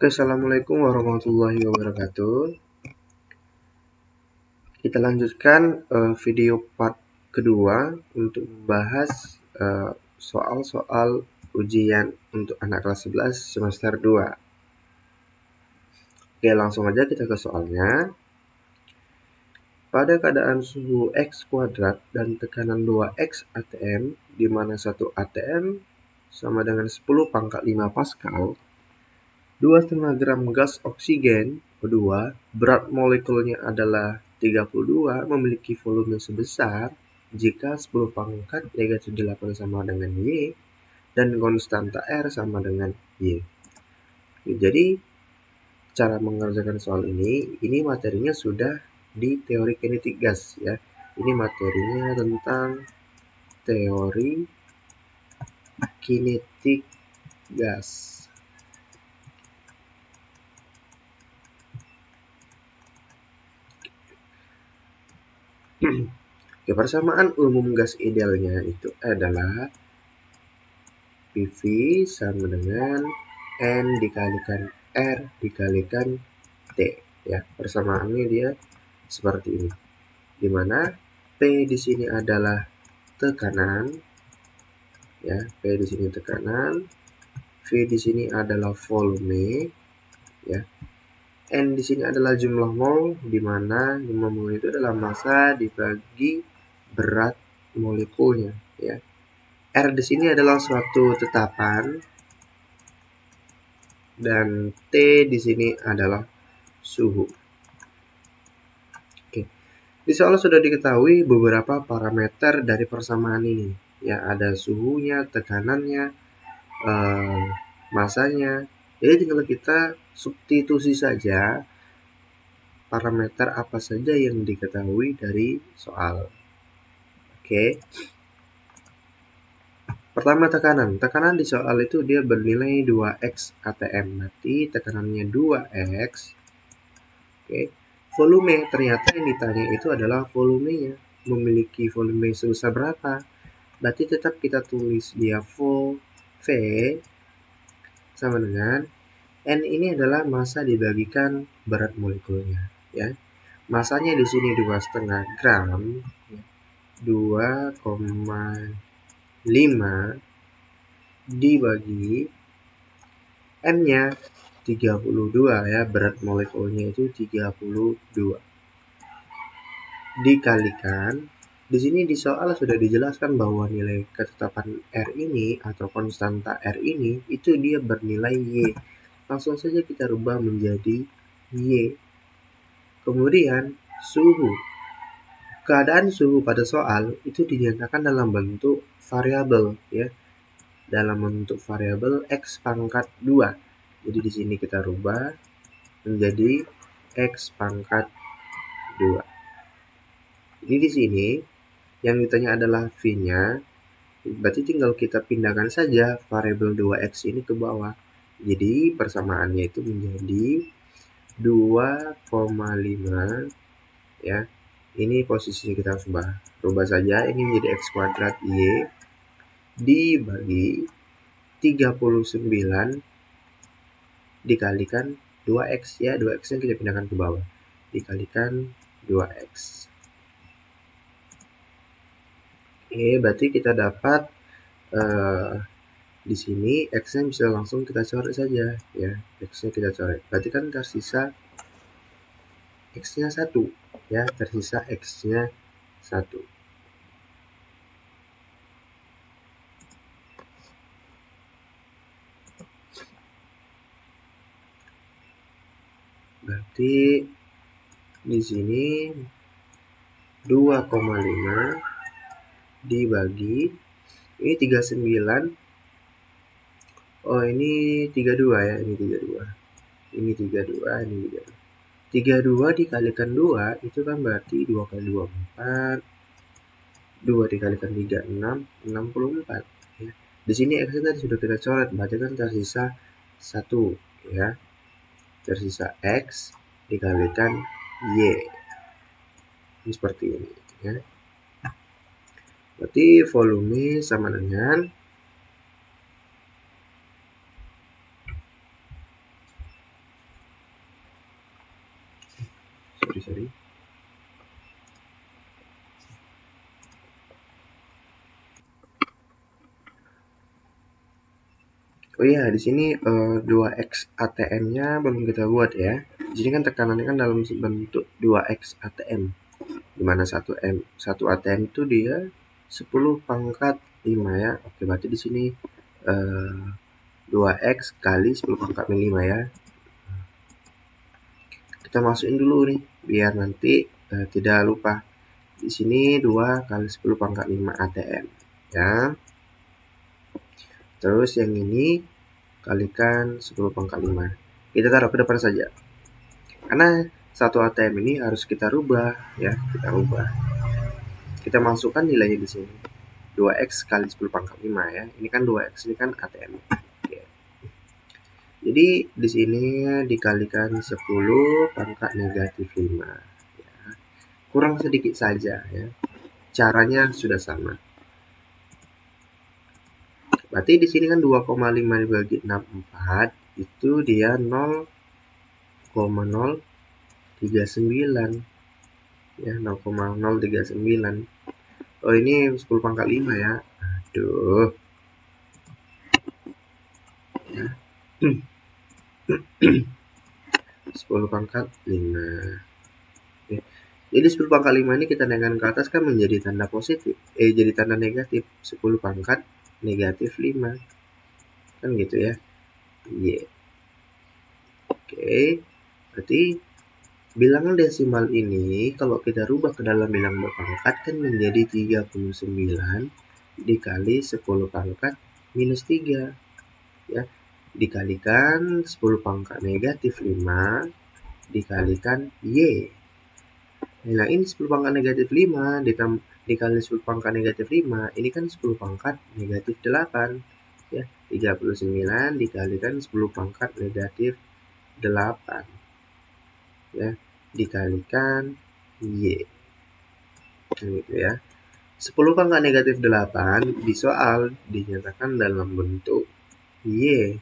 Assalamualaikum warahmatullahi wabarakatuh. Kita lanjutkan video part kedua untuk membahas soal-soal ujian untuk anak kelas 11 semester 2. Oke, langsung aja kita ke soalnya. Pada keadaan suhu X kuadrat dan tekanan 2X atm, di mana 1 atm sama dengan 10 pangkat 5 Pascal, 2,5 gram gas oksigen O2, berat molekulnya adalah 32, memiliki volume sebesar jika 10 pangkat negatif 8 sama dengan Y dan konstanta R sama dengan Y. Jadi cara mengerjakan soal ini materinya sudah di teori kinetik gas ya. Ini materinya tentang teori kinetik gas. Persamaan umum gas idealnya itu adalah PV sama dengan N dikalikan R dikalikan T ya. Persamaannya dia seperti ini. Di mana P di sini adalah tekanan ya, P di sini tekanan, V di sini adalah volume ya. N di sini adalah jumlah mol, di mana jumlah mol itu adalah massa dibagi berat molekulnya ya. R di sini adalah suatu tetapan dan T di sini adalah suhu. Oke. Di soal sudah diketahui beberapa parameter dari persamaan ini. Ya, ada suhunya, tekanannya, masanya. Jadi tinggal kita substitusi saja parameter apa saja yang diketahui dari soal. Oke. Pertama tekanan. Tekanan di soal itu dia bernilai 2x atm. Berarti tekanannya 2x. Oke. Volume, ternyata yang ditanya itu adalah volumenya. Memiliki volume sebesar berapa? Berarti tetap kita tulis dia V sama dengan N ini adalah massa dibagikan berat molekulnya ya. Massanya di sini 2,5 gram, 2,5 dibagi M-nya 32 ya, berat molekulnya itu 32. Dikalikan, di sini di soal sudah dijelaskan bahwa nilai ketetapan R ini atau konstanta R ini itu dia bernilai Y. Langsung saja kita rubah menjadi Y. Kemudian suhu. Keadaan suhu pada soal itu dinyatakan dalam bentuk variabel ya. Dalam bentuk variabel X pangkat 2. Jadi di sini kita rubah menjadi X pangkat 2. Jadi di sini yang ditanya adalah V-nya. Berarti tinggal kita pindahkan saja variabel 2X ini ke bawah. Jadi persamaannya itu menjadi 2,5 ya. Ini posisinya kita harus rubah saja. Ini menjadi X kuadrat Y dibagi 39 dikalikan 2X ya. 2X nya kita pindahkan ke bawah. Dikalikan 2X. Oke, berarti kita dapat di sini X-nya bisa langsung kita coret saja ya. X-nya kita coret. Berarti kan tersisa X-nya 1 ya, tersisa X-nya 1. Berarti di sini 2,5 dibagi ini 39. Oh, ini 32 ya, ini 32. Ini 32, ini 32. 32 dikalikan 2 itu kan berarti 2 kali 2 4. 2 dikalikan 3 6, 64 ya. Di sini X tadi sudah kita coret, berarti kan tersisa 1 ya. Tersisa X dikalikan Y. Ini seperti ini ya. Berarti volume sama dengan sorry. Oh iya, di sini 2x ATM-nya belum kita buat ya. Di sini kan tekanannya kan dalam bentuk 2x ATM. Dimana 1 ATM itu dia 10 pangkat 5 ya. Oke, berarti di sini 2x kali 10 pangkat 5 ya. Kita masukin dulu nih biar nanti tidak lupa. Di sini 2 kali 10 pangkat 5 ATM ya. Terus yang ini kalikan 10 pangkat 5. Kita taruh ke depan saja. Karena 1 ATM ini harus kita rubah ya, kita rubah. Kita masukkan nilainya di sini. 2x kali 10 pangkat 5 ya. Ini kan 2x, ini kan ATM. Oke. Jadi di sini dikalikan 10 pangkat negatif 5 ya. Kurang sedikit saja ya. Caranya sudah sama. Berarti di sini kan 2,5 dibagi 64 itu dia 0,039 ya, 0,039. Oh, ini 10 pangkat 5 ya. Aduh. Ya. 10 pangkat 5. Oke. Jadi 10 pangkat 5 ini kita naikkan ke atas kan menjadi tanda positif. Jadi tanda negatif. 10 pangkat negatif 5. Kan gitu ya. Y. Oke. Berarti bilangan desimal ini kalau kita rubah ke dalam bilangan berpangkat kan menjadi 39 dikali 10 pangkat minus 3 ya, dikalikan 10 pangkat negatif 5 dikalikan Y. Nah, ini 10 pangkat negatif 5 dikali 10 pangkat negatif 5, ini kan 10 pangkat negatif 8 ya, 39 dikalikan 10 pangkat negatif 8 ya, dikalikan Y. Gitu ya. 10 pangkat negatif 8 di soal dinyatakan dalam bentuk Y.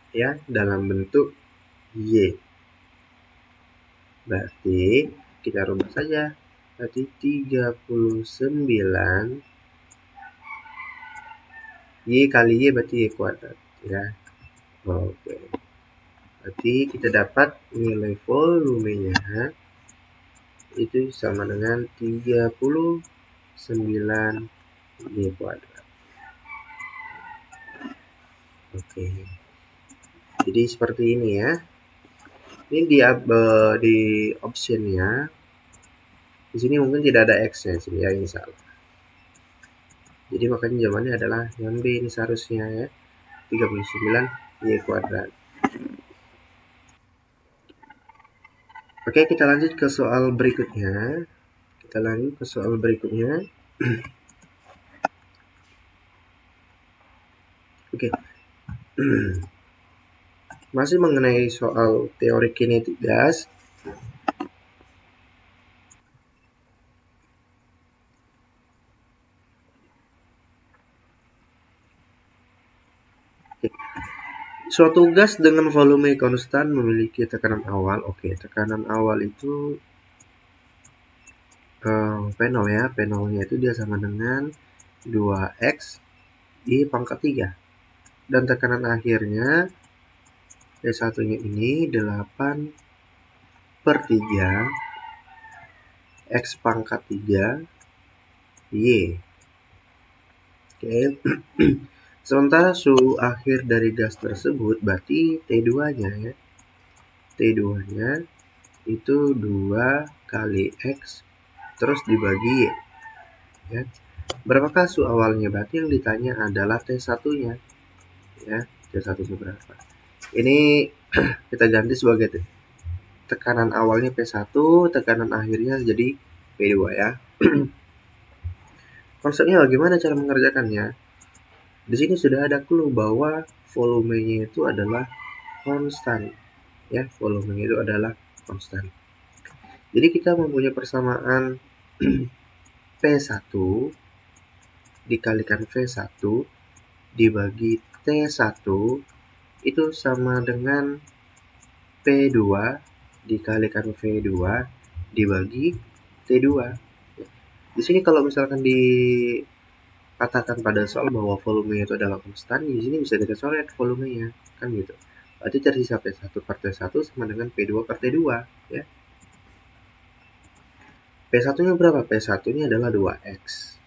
Ya, dalam bentuk Y. Berarti kita rubah saja. Berarti 39 Y kali Y berarti Y kuadrat ya. Oke. Berarti kita dapat nilai volumenya itu sama dengan 39 Y kuadrat. Oke. Jadi seperti ini ya. Ini di optionnya. Di sini mungkin tidak ada X-nya sih ya, ini salah. Jadi makanya jawabannya adalah yang B ini seharusnya ya. 39 Y kuadrat. Oke, kita lanjut ke soal berikutnya. Oke. Masih mengenai soal teori kinetik gas. Suatu gas dengan volume konstan memiliki tekanan awal. Oke, tekanan awal itu P0 ya. P0-nya itu dia sama dengan 2x di pangkat 3. Dan tekanan akhirnya P1-nya ini 8/3 X pangkat 3 Y. Oke. Sementara suhu akhir dari gas tersebut berarti T2-nya ya. T2-nya itu 2 kali X terus dibagi Y. Ya. Berapakah suhu awalnya? Berarti yang ditanya adalah T1-nya. Ya, T1-nya berapa? Ini kita ganti sebagai tekanan awalnya P1, tekanan akhirnya jadi P2 ya. Konsepnya bagaimana cara mengerjakannya? Di sini sudah ada clue bahwa volumenya itu adalah konstan. Ya, volumenya itu adalah konstan. Jadi kita mempunyai persamaan P1 dikalikan V1 dibagi T1 itu sama dengan P V2 dikalikan V2 dibagi T2. Di sini kalau misalkan dikatakan pada soal bahwa volumenya itu adalah konstan, di sini bisa kita coret volumenya, kan gitu. Berarti tersisa P1 per T1 sama dengan P2 per T2, ya. P1-nya berapa? P1-nya adalah 2X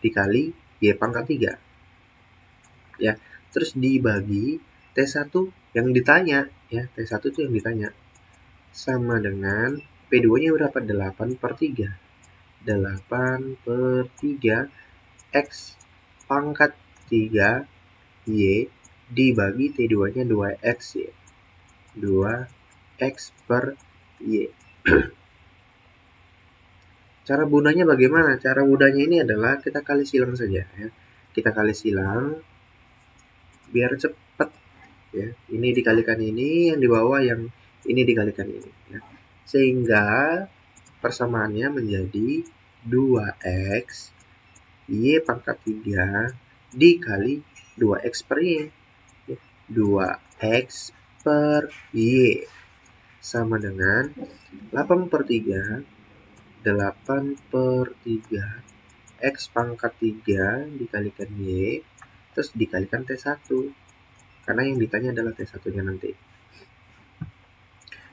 dikali Y pangkat 3. Ya, terus dibagi T1 yang ditanya, ya. T1 itu yang ditanya. Sama dengan P2-nya berapa? 8 per 3. 8 per 3 X pangkat 3 Y dibagi T2-nya 2X Y. 2X per Y. Cara budanya bagaimana? Cara budanya ini adalah kita kali silang saja, ya. Kita kali silang biar cepat, ya. Ini dikalikan ini, yang di bawah yang ini dikalikan ini, ya. Sehingga persamaannya menjadi 2X Y pangkat 3 dikali 2X per Y. 2X per Y sama dengan 8 per 3 8 per 3 X pangkat 3 dikalikan Y terus dikalikan T1, karena yang ditanya adalah T1-nya nanti.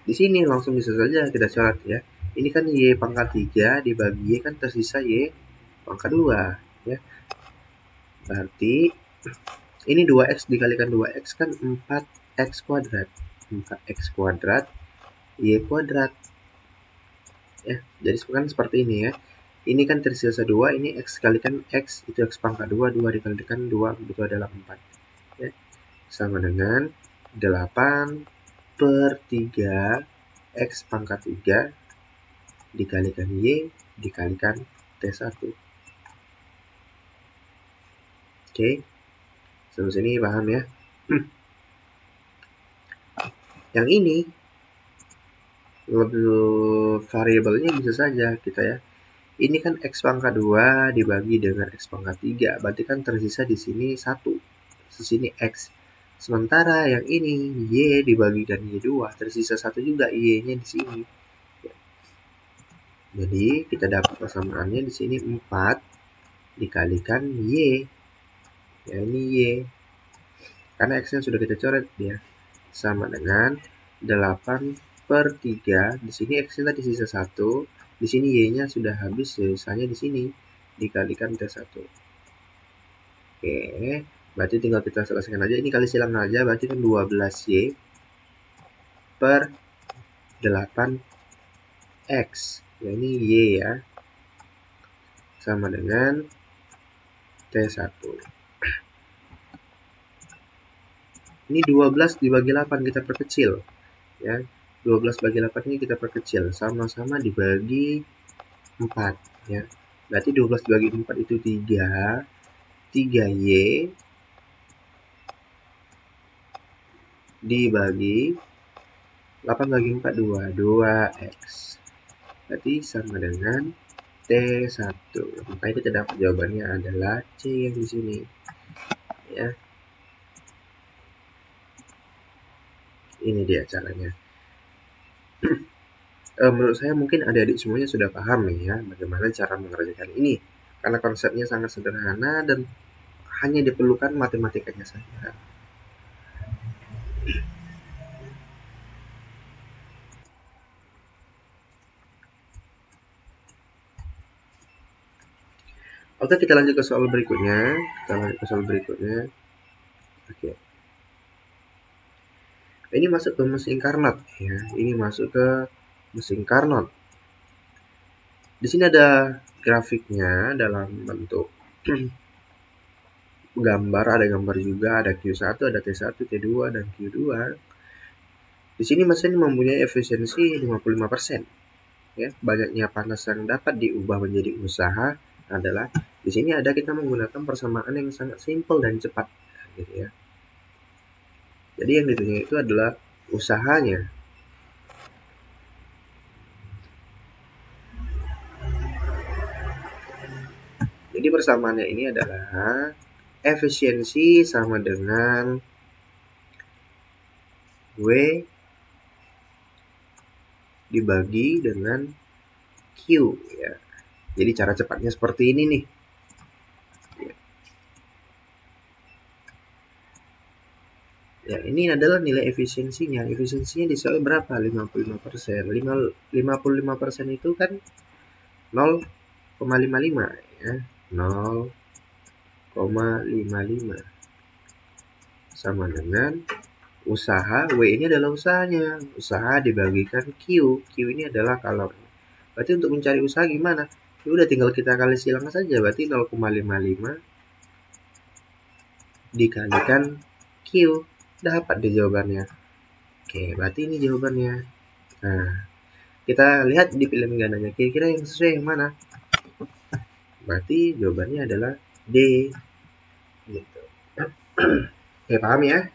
Di sini langsung bisa saja kita coret, ya. Ini kan Y pangkat 3 dibagi Y kan tersisa Y pangkat 2, ya. Berarti ini 2X dikalikan 2X kan 4X kuadrat. 4X kuadrat Y kuadrat. Ya, jadi kan seperti ini, ya. Ini kan tersisa 2, ini X kalikan X, itu X pangkat 2, 2 dikalikan 2, itu adalah 4. Ya. Sama dengan 8 per 3 X pangkat 3 dikalikan Y dikalikan T1. Oke. Sampai sini paham, ya? Yang ini lebih variabelnya bisa saja kita, ya. Ini kan X pangkat 2 dibagi dengan X pangkat 3, berarti kan tersisa di sini 1. Di sini X. Sementara yang ini Y dibagikan Y2, tersisa 1 juga Y-nya di sini. Jadi kita dapat persamaannya di sini 4 dikalikan Y. Ya, ini Y. Karena X-nya sudah kita coret, ya. Sama dengan 8 per 3. Di sini X-nya tadi sisa 1. Di sini Y-nya sudah habis, sisanya di sini dikalikan T1. Oke, berarti tinggal kita selesaikan aja. Ini kali silang aja, berarti kan 12Y per 8X. Ya, ini Y, ya. Sama dengan T1. Ini 12 dibagi 8 kita perkecil, ya. 12 bagi 8 ini kita perkecil, sama-sama dibagi 4, ya. Berarti 12 dibagi 4 itu 3. 3Y dibagi 8 bagi 4 2, 2X. Berarti sama dengan T1. Makanya kita dapat jawabannya adalah C yang di sini, ya. Ini dia caranya. Menurut saya mungkin adik-adik semuanya sudah paham nih, ya, bagaimana cara mengerjakan ini. Karena konsepnya sangat sederhana dan hanya diperlukan matematikanya saja. Oke, kita lanjut ke soal berikutnya. Oke. Ini masuk ke mesin Carnot, ya. Ini masuk ke mesin Carnot. Di sini ada grafiknya dalam bentuk gambar, ada gambar juga, ada Q1, ada T1, T2, dan Q2. Di sini mesin mempunyai efisiensi 55%. Ya, banyaknya panas yang dapat diubah menjadi usaha adalah di sini ada kita menggunakan persamaan yang sangat simpel dan cepat, gitu, ya. Jadi yang ditanya itu adalah usahanya. Jadi persamaannya ini adalah efisiensi sama dengan W dibagi dengan Q ya. Jadi cara cepatnya seperti ini nih. Ya, ini adalah nilai efisiensinya. Efisiensinya di sel berapa? 55%. 55% itu kan 0,55 ya. 0,55 sama dengan usaha. W ini adalah usahanya. Usaha dibagikan Q. Q ini adalah kalor. Berarti untuk mencari usaha gimana? Ya udah tinggal kita kali silang saja. Berarti 0,55 dikalikan Q. Dapat deh jawabannya. Oke, berarti ini jawabannya. Nah, kita lihat di pilihan gandanya. Kira-kira yang sesuai yang mana? Berarti jawabannya adalah D. Gitu. Oke, paham ya?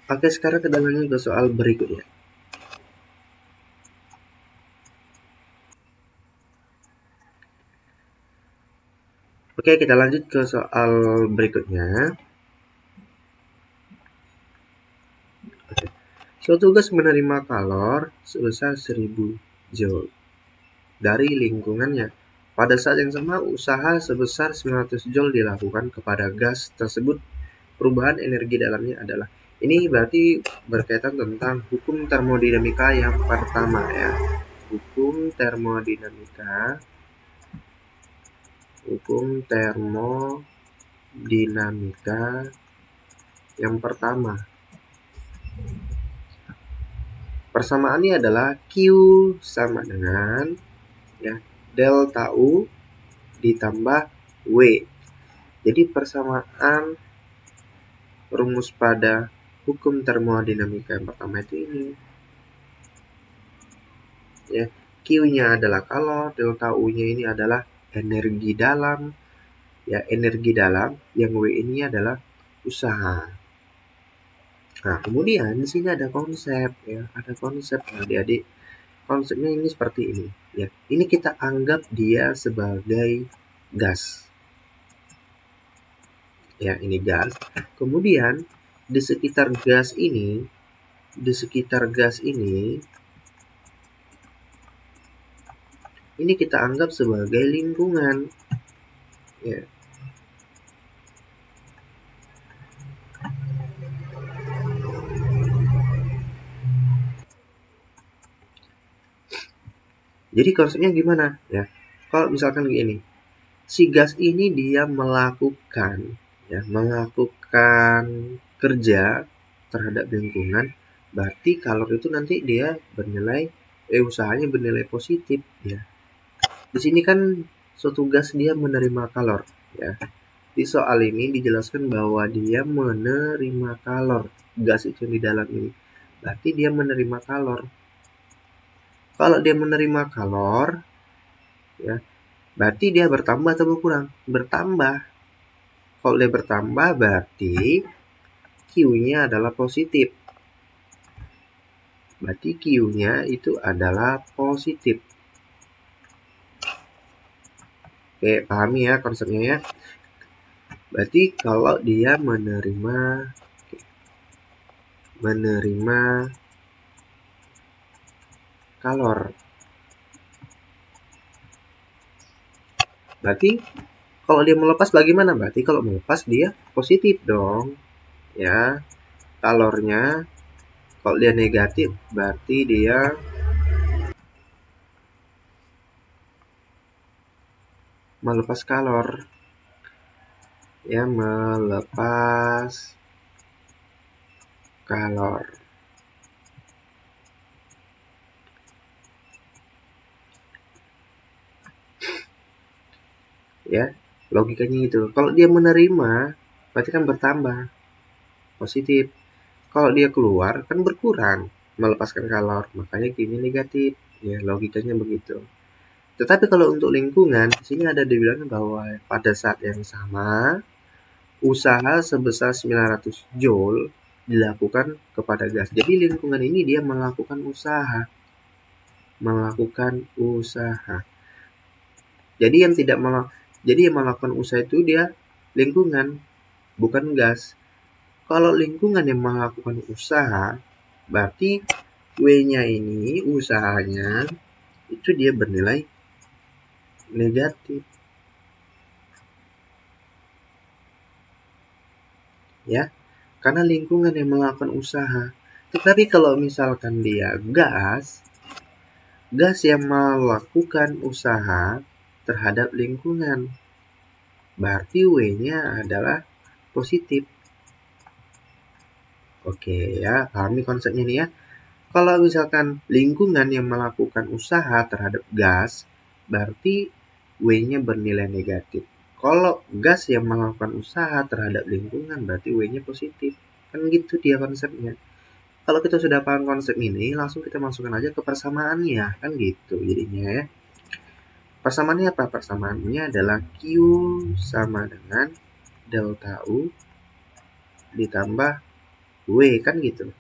Oke, sekarang kita lanjut ke soal berikutnya. Oke, kita lanjut ke soal berikutnya. Oke. Suatu gas menerima kalor sebesar 1000 Joule dari lingkungannya. Pada saat yang sama, usaha sebesar 900 Joule dilakukan kepada gas tersebut. Perubahan energi dalamnya adalah. Ini berarti berkaitan tentang hukum termodinamika yang pertama ya. Hukum termodinamika yang pertama. Persamaannya adalah Q sama dengan ya, delta U ditambah W. Jadi persamaan rumus pada hukum termodinamika yang pertama itu ini. Ya, Q-nya adalah kalor, delta U-nya ini adalah energi dalam. Ya, energi dalam yang W ini adalah usaha. Nah, kemudian di sini ada konsep ya, ada konsep adik-adik. Konsepnya ini seperti ini ya. Ini kita anggap dia sebagai gas. Ya, ini gas. Kemudian di sekitar gas ini ini kita anggap sebagai lingkungan. Ya. Jadi konsepnya gimana ya? Kalau misalkan gini, si gas ini dia melakukan kerja terhadap lingkungan, berarti kalor itu nanti dia usahanya bernilai positif ya. Di sini kan suatu gas dia menerima kalor ya. Di soal ini dijelaskan bahwa dia menerima kalor, gas itu di dalam ini. Berarti dia menerima kalor. Kalau dia menerima kalor ya, berarti dia bertambah atau berkurang? Bertambah. Kalau dia bertambah berarti Q-nya adalah positif. Berarti Q-nya itu adalah positif. Oke, pahami ya konsepnya ya. Berarti kalau dia menerima kalor, berarti kalau dia melepas bagaimana? Berarti kalau melepas dia positif dong. Ya, kalornya kalau dia negatif berarti dia melepas kalor. Ya, melepas kalor. Ya, logikanya gitu. Kalau dia menerima berarti kan bertambah positif. Kalau dia keluar kan berkurang, melepaskan kalor, makanya Q-nya negatif. Ya, logikanya begitu. Tetapi kalau untuk lingkungan, di sini ada dibilang bahwa pada saat yang sama usaha sebesar 900 Joule dilakukan kepada gas. Jadi lingkungan ini dia melakukan usaha. Jadi yang melakukan usaha itu dia lingkungan, bukan gas. Kalau lingkungan yang melakukan usaha, berarti W-nya ini, usahanya, itu dia bernilai negatif. Ya, karena lingkungan yang melakukan usaha. Tetapi kalau misalkan dia gas yang melakukan usaha terhadap lingkungan, berarti W-nya adalah positif. Oke ya, pahami konsepnya nih ya. Kalau misalkan lingkungan yang melakukan usaha terhadap gas, berarti W-nya bernilai negatif. Kalau gas yang melakukan usaha terhadap lingkungan, berarti W-nya positif. Kan gitu dia konsepnya. Kalau kita sudah paham konsep ini, langsung kita masukkan aja ke persamaannya. Kan gitu jadinya ya. Persamaannya apa? Persamaannya adalah Q sama dengan delta U ditambah W, kan gitu.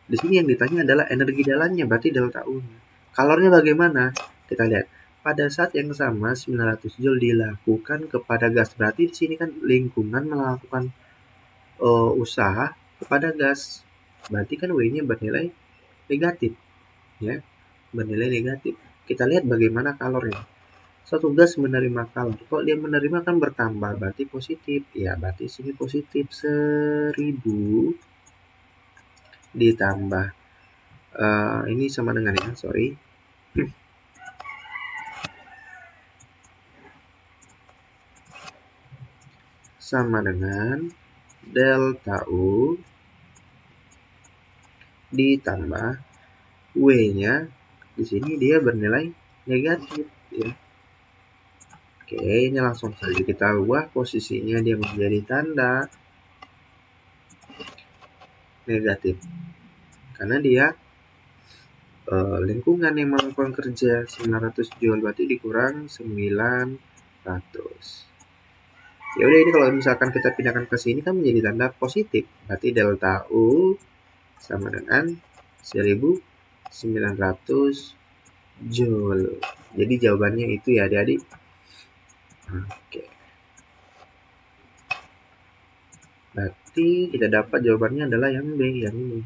Di sini yang ditanya adalah energi dalamnya, berarti delta U-nya. Kalornya bagaimana? Kita lihat. Pada saat yang sama 900 Joule dilakukan kepada gas. Berarti di sini kan lingkungan melakukan usaha kepada gas. Berarti kan W-nya bernilai negatif, ya. Bernilai negatif. Kita lihat bagaimana kalornya. Suatu gas menerima kalor. Kalau dia menerima kan bertambah, berarti positif. Ya, berarti sini positif 1000 ditambah ini sama dengan ya, sorry. Sama dengan delta U ditambah W-nya, di sini dia bernilai negatif ya. Oke, ini langsung saja kita ubah posisinya, dia menjadi tanda negatif karena dia lingkungan yang melakukan kerja 900 Joule, berarti dikurang 900. Ya udah, ini kalau misalkan kita pindahkan ke sini kan menjadi tanda positif, berarti delta U sama dengan 1900 Joule. Jadi jawabannya itu ya adik-adik. Oke. Berarti kita dapat jawabannya adalah yang B, yang ini.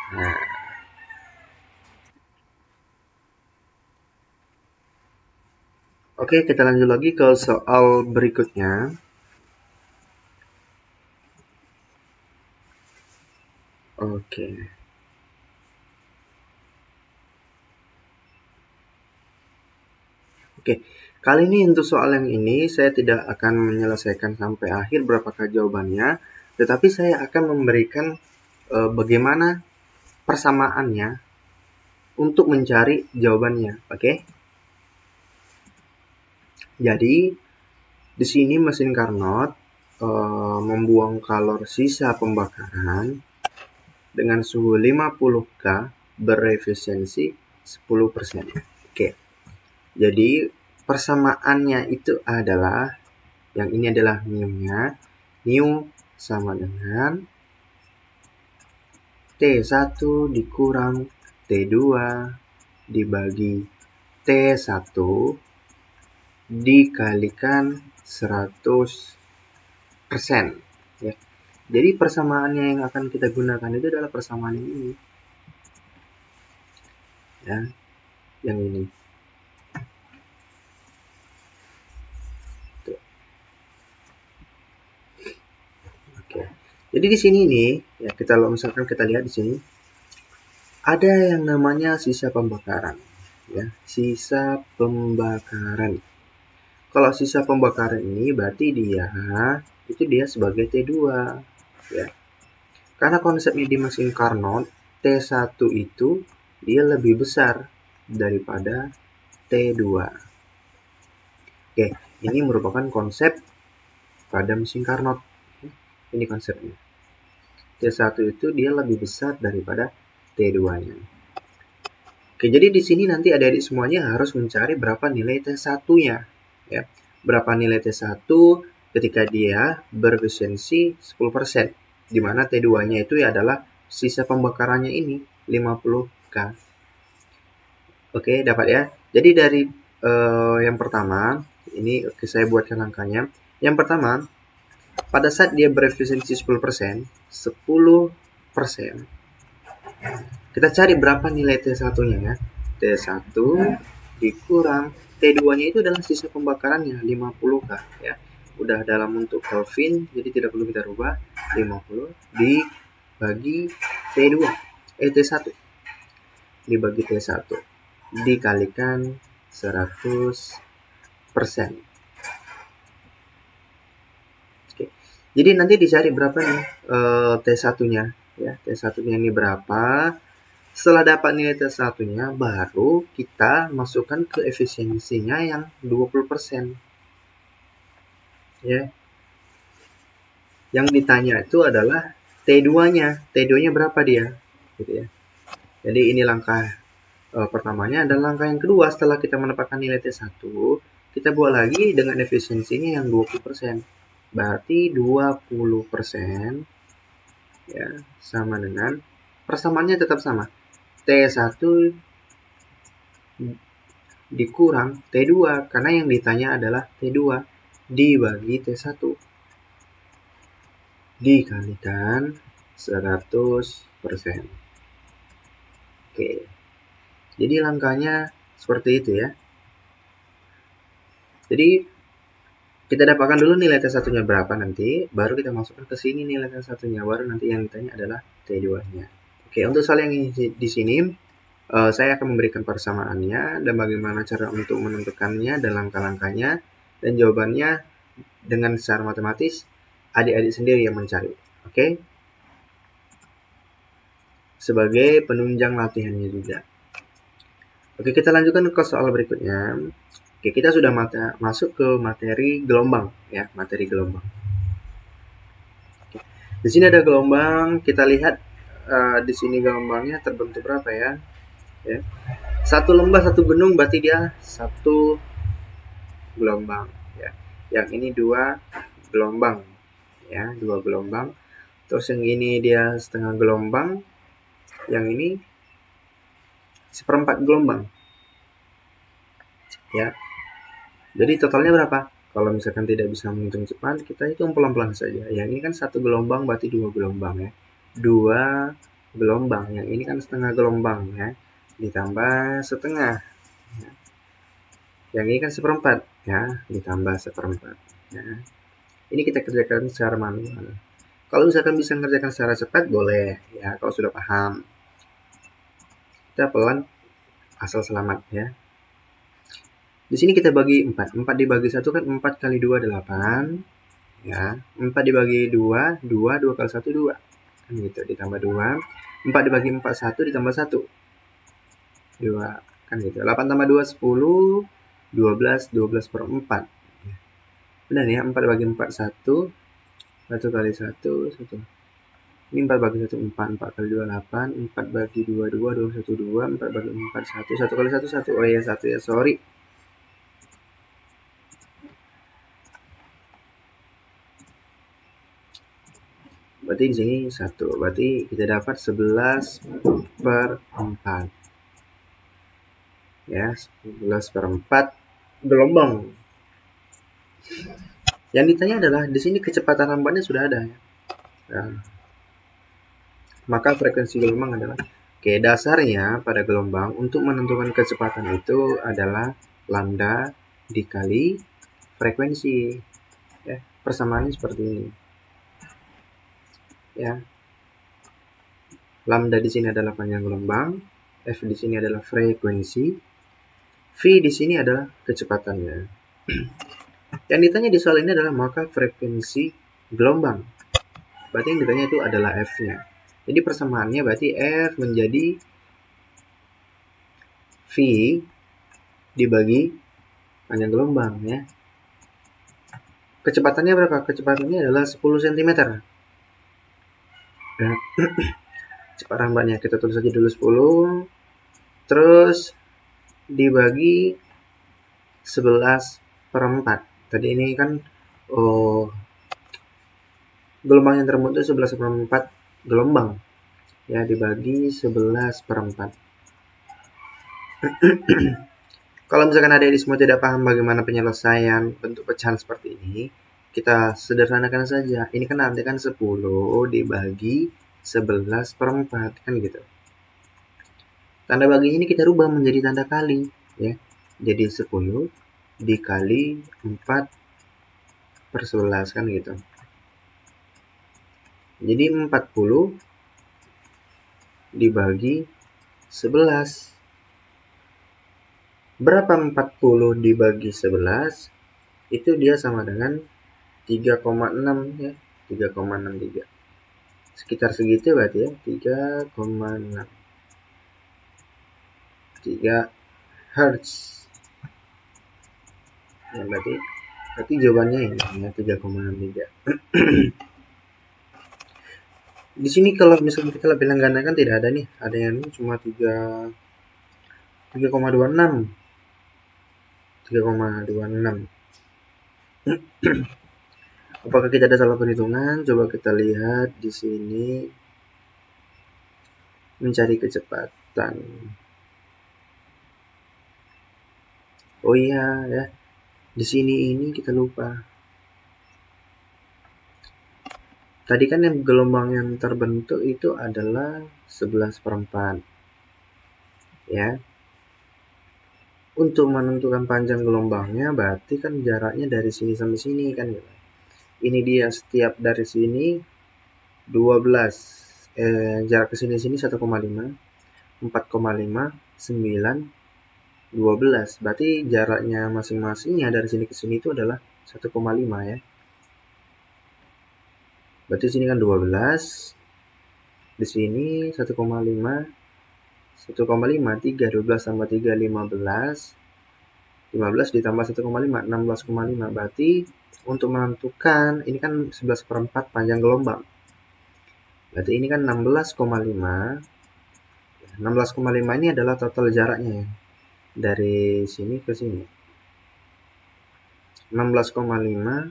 Nah. Oke, kita lanjut lagi ke soal berikutnya. Oke. Oke, kali ini untuk soal yang ini saya tidak akan menyelesaikan sampai akhir berapakah jawabannya, tetapi saya akan memberikan bagaimana persamaannya untuk mencari jawabannya. Oke. Jadi di sini mesin Carnot membuang kalor sisa pembakaran dengan suhu 50K berefisiensi 10%. Oke. Jadi persamaannya itu adalah, yang ini adalah mu-nya. Mu sama dengan T1 dikurang T2 dibagi T1 dikalikan 100%. Ya. Jadi persamaannya yang akan kita gunakan itu adalah persamaan ini. Ya, yang ini. Oke. Jadi di sini nih, ya misalkan kita lihat di sini ada yang namanya sisa pembakaran, ya, sisa pembakaran. Kalau sisa pembakaran ini berarti dia sebagai T2, ya. Karena konsepnya di mesin Carnot, T1 itu dia lebih besar daripada T2. Oke, ini merupakan konsep pada mesin Carnot. Ini konsepnya. T1 itu dia lebih besar daripada T2-nya. Oke, jadi di sini nanti adik-adik semuanya harus mencari berapa nilai T1-nya. Ya. Berapa nilai T1 ketika dia berefisiensi 10%. Di mana T2-nya itu adalah sisa pembakarannya ini, 50K. Oke, dapat ya. Jadi dari yang pertama, ini saya buatkan angkanya. Yang pertama, pada saat dia berefisiensi 10%, 10%, kita cari berapa nilai T1-nya ya. T1 dikurang T2-nya itu adalah sisa pembakarannya 50 K ya. Udah dalam bentuk Kelvin, jadi tidak perlu kita rubah. 50 dibagi T2, T1 dibagi T1 dikalikan 100%. Oke. Jadi nanti dicari berapa nih T1-nya ya. T1-nya ini berapa? Setelah dapat nilai T1-nya, baru kita masukkan ke efisiensinya yang 20%. Ya. Yang ditanya itu adalah T2-nya. T2-nya berapa dia? Gitu ya. Jadi ini langkah pertamanya. Dan langkah yang kedua, setelah kita mendapatkan nilai T1, kita buat lagi dengan efisiensinya yang 20%. Berarti 20% ya, sama dengan persamaannya tetap sama. T1 dikurang T2 karena yang ditanya adalah T2 dibagi T1 dikalikan 100%. Oke. Jadi langkahnya seperti itu ya. Jadi kita dapatkan dulu nilai T1-nya berapa nanti, baru kita masukkan ke sini nilai T1-nya, baru nanti yang ditanya adalah T2-nya. Oke, untuk soal yang di sini saya akan memberikan persamaannya dan bagaimana cara untuk menentukannya dan langkah-langkahnya, dan jawabannya dengan secara matematis adik-adik sendiri yang mencari. Oke? Sebagai penunjang latihannya juga. Oke, kita lanjutkan ke soal berikutnya. Oke, kita sudah masuk ke materi gelombang ya, materi gelombang. Oke. Di sini ada gelombang, kita lihat di sini gelombangnya terbentuk berapa ya? Ya. Satu lembah satu gunung berarti dia satu gelombang ya. Yang ini dua gelombang ya, dua gelombang. Terus yang ini dia setengah gelombang, yang ini seperempat gelombang ya. Jadi totalnya berapa? Kalau misalkan tidak bisa menghitung cepat, kita hitung pelan-pelan saja. Yang ini kan satu gelombang berarti dua gelombang ya. Dua gelombang. Yang ini kan setengah gelombang ya. Ditambah setengah. Ya. Yang ini kan seperempat ya. Ditambah seperempat. Ya. Ini kita kerjakan secara manual. Kalau misalkan bisa mengerjakan secara cepat boleh ya. Kalau sudah paham. Kita pelan asal selamat ya. Di sini kita bagi 4. 4 dibagi 1 kan 4 kali 2 8. Ya, 4 dibagi 2, 2 kali 1 2. Kan gitu, ditambah 2. 4 dibagi 4 1 ditambah 1. 2. Kan gitu. 8 tambah 2 10, 12 per 4. Benar ya, 4 bagi 4 1. 1 kali 1 1. Ini 4 bagi 1 4, 4 kali 2 8, 4 bagi 2 2, 2 1 2, 4 bagi 4 1, 1 kali 1 1. Oh ya, 1 ya, sorry. Berarti di sini 1. Berarti kita dapat 11 per 4. Ya, 11 per 4 gelombang. Yang ditanya adalah di sini kecepatan lambatnya sudah ada ya. Nah, maka frekuensi gelombang adalah dasarnya pada gelombang untuk menentukan kecepatan itu adalah lambda dikali frekuensi. Ya, persamaannya seperti ini. Ya. Lambda di sini adalah panjang gelombang, F di sini adalah frekuensi, V di sini adalah kecepatannya. Yang ditanya di soal ini adalah maka frekuensi gelombang. Berarti yang ditanya itu adalah F-nya. Jadi persamaannya berarti F menjadi V dibagi panjang gelombang ya. Kecepatannya berapa? Kecepatannya adalah 10 cm. Nah, cepat lambatnya kita tulis saja dulu 10. Terus dibagi 11 per 4. Tadi ini kan gelombang yang terbentuk 11 per 4 gelombang. Ya, dibagi 11 per 4. Kalau misalkan ada yang semua tidak paham bagaimana penyelesaian bentuk pecahan seperti ini, Kita sederhanakan saja. Ini kan nanti kan 10 dibagi 11/4 kan gitu. Tanda bagi ini kita rubah menjadi tanda kali ya. Jadi 10 dikali 4/11 kan gitu. Jadi 40 dibagi 11. Berapa 40 dibagi 11? Itu dia sama dengan 3,6 ya. 3,63. Sekitar segitu berarti ya. 3,6. 3 Hertz. Ya, berarti jawabannya ini ya 3,63. Di sini kalau misalnya kita bilang gandakan tidak ada nih, ada yang ini cuma 3,26. 3,26. Apakah kita ada salah perhitungan? Coba kita lihat di sini. Mencari kecepatan. Oh iya ya. Di sini ini kita lupa. Tadi kan yang gelombang yang terbentuk itu adalah 11/4. Ya. Untuk menentukan panjang gelombangnya berarti kan jaraknya dari sini sampai sini kan gitu. Ini dia setiap dari sini 12. Jarak ke sini 1,5, 4,5, 9, 12. Berarti jaraknya masing-masingnya dari sini ke sini itu adalah 1,5 ya. Berarti sini kan 12. Di sini 1,5. 1,5, 3, 12 tambah 3, 15. 15 ditambah 1,5, 16,5. Berarti untuk menentukan, ini kan 11/4 panjang gelombang. Berarti ini kan 16,5. 16,5 ini adalah total jaraknya ya. Dari sini ke sini. 16,5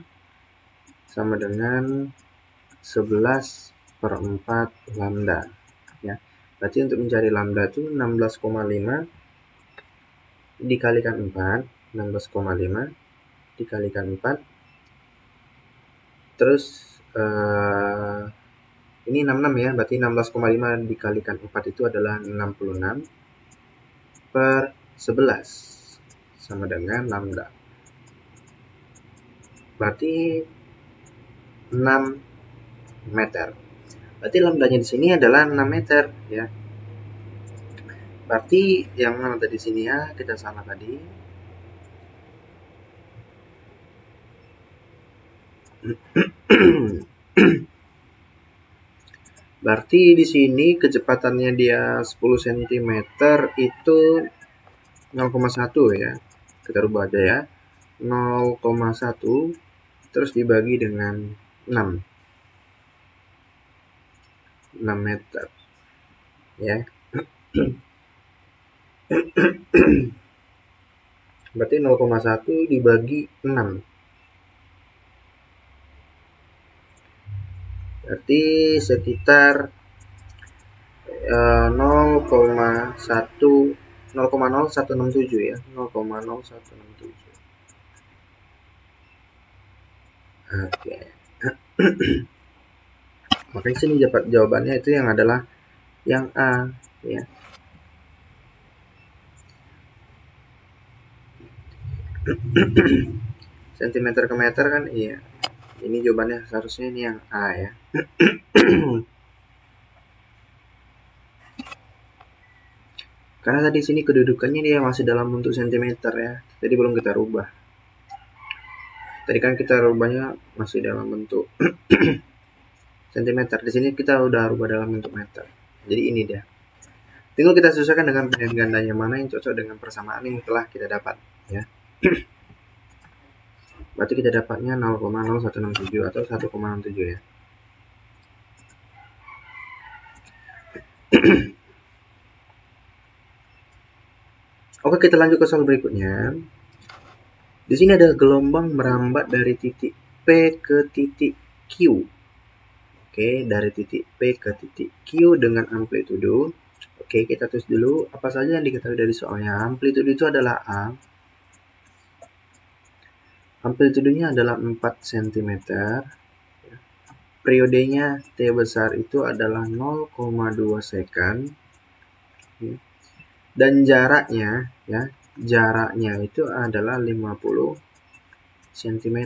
sama dengan 11/4 lambda ya. Berarti untuk mencari lambda itu 16,5 dikalikan 4, 16,5 dikalikan 4, terus ini 66 ya, berarti 16,5 dikalikan 4 itu adalah 66/11 sama dengan lambda. Berarti 6 meter. Berarti lambdanya di sini adalah 6 meter ya. Berarti yang mana tadi sini ya, kita salah tadi. Berarti di sini kecepatannya dia 10 cm itu 0,1 ya. Kita rubah aja ya. 0,1 terus dibagi dengan 6. 6 meter. Ya. Berarti 0,1 dibagi 6. Berarti sekitar 0,0167 ya. 0,0167. Oke. Makanya sini jawabannya itu yang adalah yang A ya. Sentimeter ke meter kan iya. Ini jawabannya seharusnya ini yang A ya. Karena tadi sini kedudukannya dia masih dalam bentuk sentimeter ya. Jadi belum kita rubah. Tadi kan kita rubahnya masih dalam bentuk sentimeter. Di sini kita udah rubah dalam bentuk meter. Jadi ini dia. Tinggal kita sesuaikan dengan pilihan gandanya mana yang cocok dengan persamaan yang telah kita dapat ya. Berarti kita dapatnya 0,0167 atau 1,67 ya. Oke, kita lanjut ke soal berikutnya. Di sini ada gelombang merambat dari titik P ke titik Q. Oke, dari titik P ke titik Q dengan amplitudo. Oke, kita tulis dulu apa saja yang diketahui dari soalnya. Amplitudo itu adalah A. Amplitudenya adalah 4 cm. Periodenya T besar itu adalah 0,2 second. Dan jaraknya itu adalah 50 cm.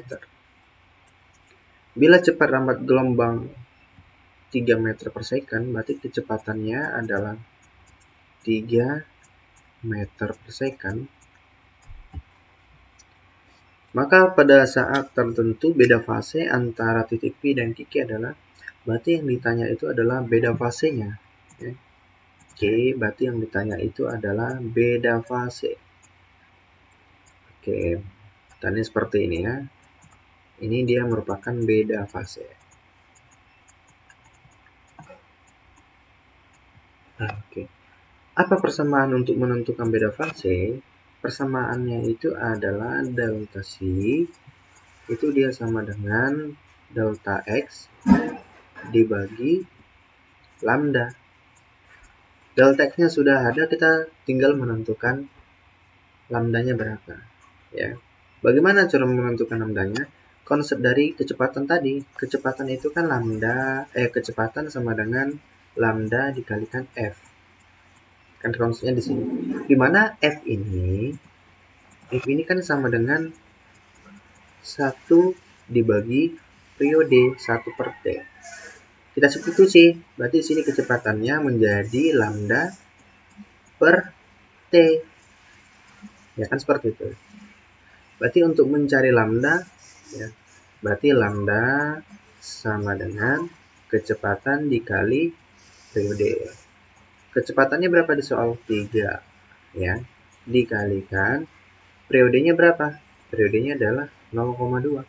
Bila cepat rambat gelombang 3 meter per second, berarti kecepatannya adalah 3 meter per second. Maka pada saat tertentu beda fase antara titik P dan titik Q adalah, berarti yang ditanya itu adalah beda fasenya. Oke, berarti yang ditanya itu adalah beda fase. Oke, tadi seperti ini ya. Ini dia merupakan beda fase. Oke. Apa persamaan untuk menentukan beda fase? Persamaannya itu adalah delta C, itu dia sama dengan delta X dibagi lambda. Delta X-nya sudah ada, kita tinggal menentukan lambdanya berapa. Ya. Bagaimana cara menentukan lambdanya? Konsep dari kecepatan tadi. Kecepatan itu kan kecepatan sama dengan lambda dikalikan F. Kan konsepnya di sini. Di mana F ini kan sama dengan 1 dibagi periode 1 per T. Kita substitusi, berarti di sini kecepatannya menjadi lambda per T. Ya kan seperti itu. Berarti untuk mencari lambda, ya, berarti lambda sama dengan kecepatan dikali periode. Kecepatannya berapa di soal 3, ya, dikalikan periodenya berapa? Periodenya adalah 0,2.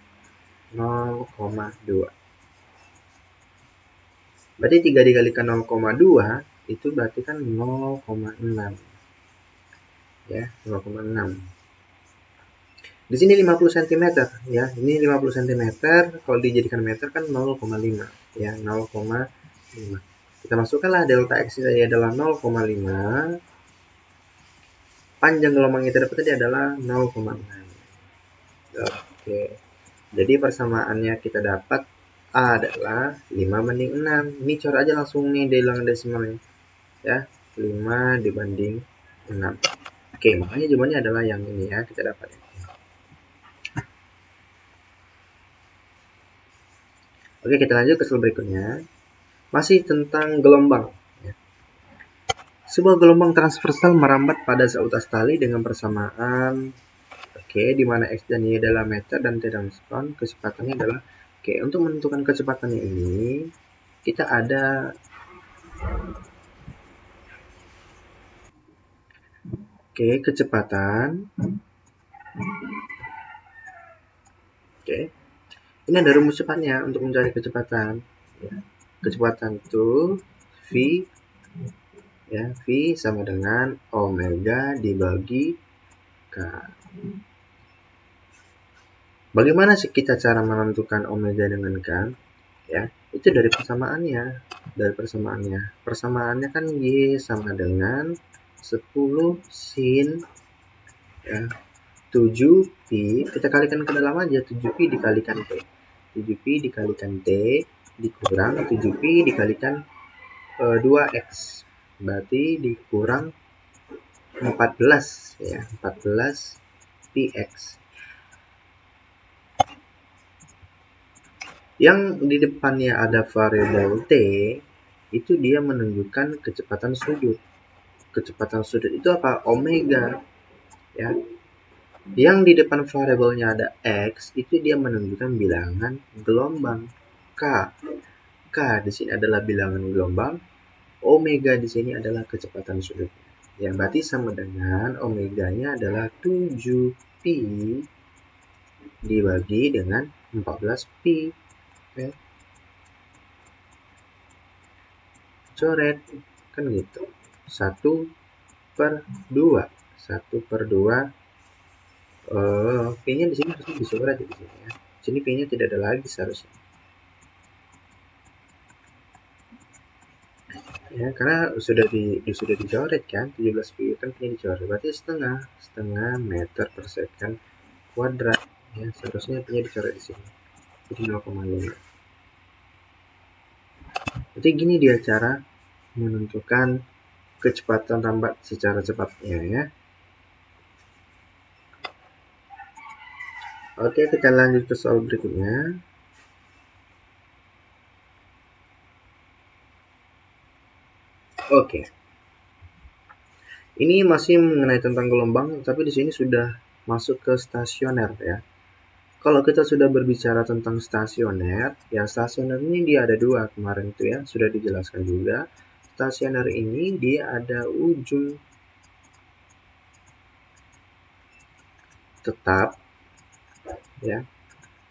Berarti 3 dikalikan 0,2 itu berarti kan 0,6. Ya, 0,6. Di sini 50 cm ya. Ini 50 cm, kalau dijadikan meter kan 0,5 ya, 0,5. Kita masukkanlah delta X ini adalah 0,5. Panjang gelombang yang kita dapat tadi adalah 0,6. Oke. Jadi persamaannya kita dapat adalah 5/6. Ini cor aja langsung nih bilangan desimalnya. Ya, 5 dibanding 6. Oke, makanya jawabannya adalah yang ini ya, kita dapat. Oke, kita lanjut ke slide berikutnya. Masih tentang gelombang. Sebuah gelombang transversal merambat pada seutas tali dengan persamaan di mana X dan Y adalah meter dan T adalah sekon. Kecepatannya adalah untuk menentukan kecepatannya ini kita ada kecepatan. Ini ada rumus cepatnya untuk mencari kecepatan. Kecepatan itu V, ya, V sama dengan omega dibagi K. Bagaimana sih kita cara menentukan omega dengan K? Ya, itu dari persamaannya. Persamaannya kan Y sama dengan 10 sin ya, 7pi, kita kalikan ke dalam aja, 7pi dikalikan T. 7pi dikalikan T dikurang 7pi dikalikan 2x. Berarti dikurang 14 ya, 14 px. Yang di depannya ada variabel T, itu dia menunjukkan kecepatan sudut. Kecepatan sudut itu apa? Omega. Ya. Yang di depan variabelnya ada X, itu dia menunjukkan bilangan gelombang K. K di sini adalah bilangan gelombang, omega di sini adalah kecepatan sudut. Ya, berarti sama dengan omeganya adalah 7pi dibagi dengan 14pi. Ya. Coret kan gitu. 1/2. 1/2. P-nya di sini harusnya dicoret di sini ya. Sini P-nya tidak ada lagi seharusnya. Ya, karena sudah dicoret kan, 17 pi kan P-nya dicoret. Berarti setengah meter per second kuadrat. Ya, seharusnya P-nya dicoret di sini. Jadi 0,5. Jadi gini dia cara menentukan kecepatan rambat secara cepatnya ya. Oke, kita lanjut ke soal berikutnya. Oke. Ini masih mengenai tentang gelombang, tapi di sini sudah masuk ke stasioner ya. Kalau kita sudah berbicara tentang stasioner, ya stasioner ini dia ada dua kemarin itu ya, sudah dijelaskan juga. Stasioner ini dia ada ujung tetap ya,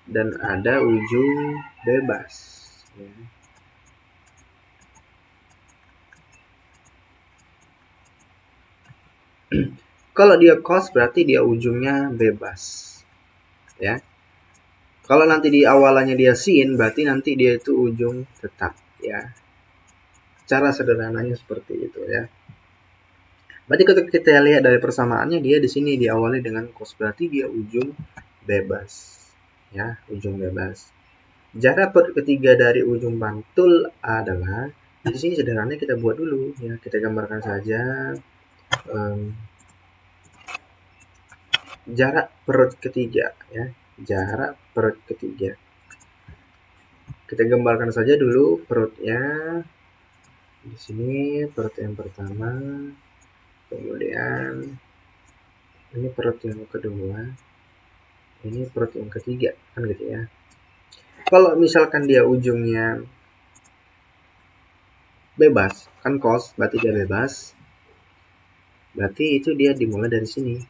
dan ada ujung bebas ya. Kalau dia cos berarti dia ujungnya bebas ya. Kalau nanti di awalannya dia sin berarti nanti dia itu ujung tetap ya. Cara sederhananya seperti itu ya. Berarti ketika kita lihat dari persamaannya, dia di sini diawali dengan cos, berarti dia ujung bebas ya, ujung bebas. Jarak perut ketiga dari ujung pantul adalah, di sini sederhananya kita buat dulu ya, kita gambarkan saja jarak perut ketiga ya, jarak perut ketiga. Kita gambarkan saja dulu perutnya. Di sini perut yang pertama, kemudian ini perut yang kedua, ini perut yang ketiga, kan gitu ya. Kalau misalkan dia ujungnya bebas, kan cos, berarti dia bebas. Berarti itu dia dimulai dari sini,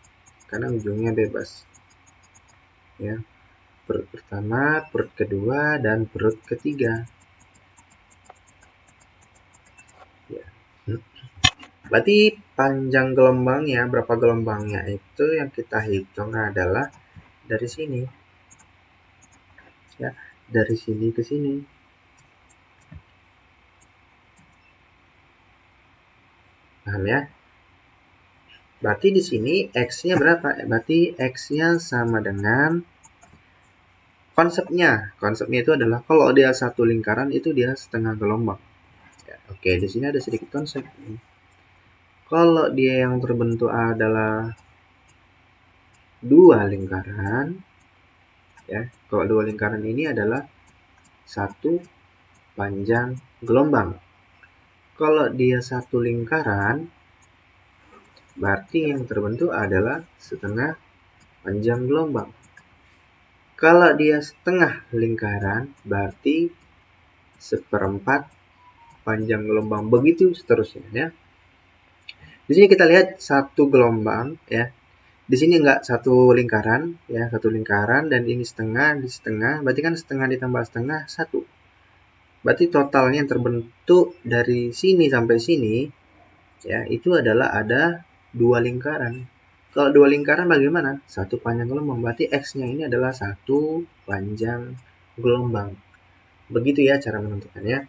karena ujungnya bebas. Ya, perut pertama, perut kedua, dan perut ketiga. Ya. Berarti panjang gelombangnya, berapa gelombangnya itu yang kita hitung adalah dari sini. Ya, dari sini ke sini. Paham ya? Berarti di sini X-nya berapa? Berarti X-nya sama dengan konsepnya itu adalah kalau dia satu lingkaran itu dia setengah gelombang ya. Oke, di sini ada sedikit konsep. Kalau dia yang terbentuk adalah dua lingkaran ya, kalau dua lingkaran ini adalah satu panjang gelombang. Kalau dia satu lingkaran berarti yang terbentuk adalah setengah panjang gelombang. Kalau dia setengah lingkaran berarti seperempat panjang gelombang, begitu seterusnya ya. Di sini kita lihat satu gelombang ya. Di sini enggak satu lingkaran ya, satu lingkaran dan ini setengah di setengah, berarti kan setengah ditambah setengah satu. Berarti totalnya yang terbentuk dari sini sampai sini ya, itu adalah ada dua lingkaran. Kalau dua lingkaran bagaimana? Satu panjang gelombang, berarti X-nya ini adalah satu panjang gelombang. Begitu ya cara menentukannya.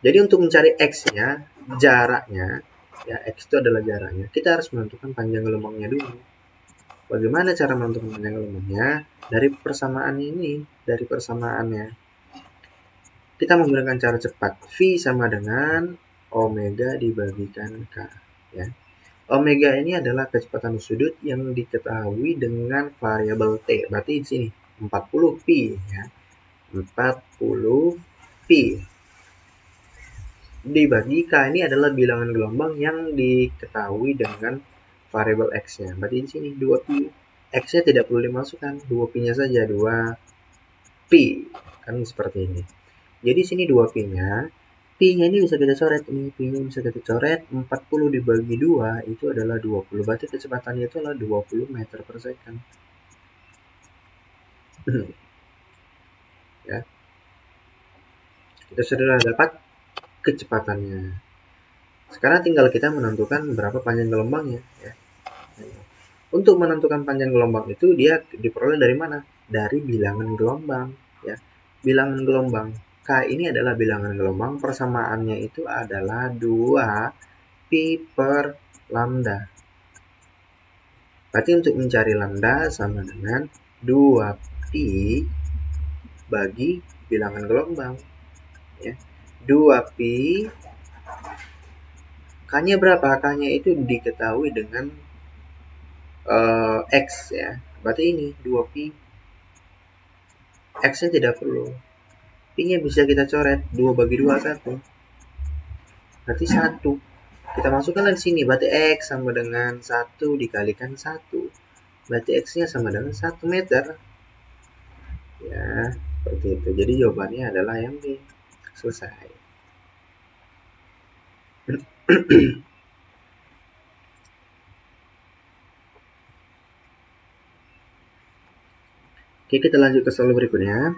Jadi untuk mencari X-nya, jaraknya, ya X itu adalah jaraknya, kita harus menentukan panjang gelombangnya dulu. Bagaimana cara menentukan panjang gelombangnya? Dari persamaan ini, dari persamaannya. Kita menggunakan cara cepat. V sama dengan omega dibagikan K. Ya. Omega ini adalah kecepatan sudut yang diketahui dengan variabel T. Berarti di sini 40 pi ya. 40 pi dibagi K ini adalah bilangan gelombang yang diketahui dengan variabel X-nya. Berarti di sini 2 pi. X-nya tidak perlu dimasukkan, 2 pi-nya saja, 2 pi. Kan seperti ini. Jadi sini 2 pi-nya. Pi-nya ini bisa kita coret, ini pi-nya bisa kita coret, 40 dibagi 2 itu adalah 20. Berarti kecepatannya itu adalah 20 meter per second. Ya. Kita sudah dapat kecepatannya. Sekarang tinggal kita menentukan berapa panjang gelombangnya ya. Untuk menentukan panjang gelombang itu dia diperoleh dari mana? Dari bilangan gelombang ya. Bilangan gelombang K ini adalah bilangan gelombang, persamaannya itu adalah 2 pi per lambda. Berarti untuk mencari lambda sama dengan 2pi bagi bilangan gelombang. Ya. 2pi, K-nya berapa? K-nya itu diketahui dengan X ya. Berarti ini 2pi. X-nya tidak perlu. Pi-nya bisa kita coret 2 bagi 2, 1. Berarti 1. Kita masukkan di sini. Berarti X sama dengan 1 dikalikan 1. Berarti X-nya sama dengan 1 meter. Ya, seperti itu. Jadi jawabannya adalah yang B. Selesai. Oke, kita lanjut ke soal berikutnya.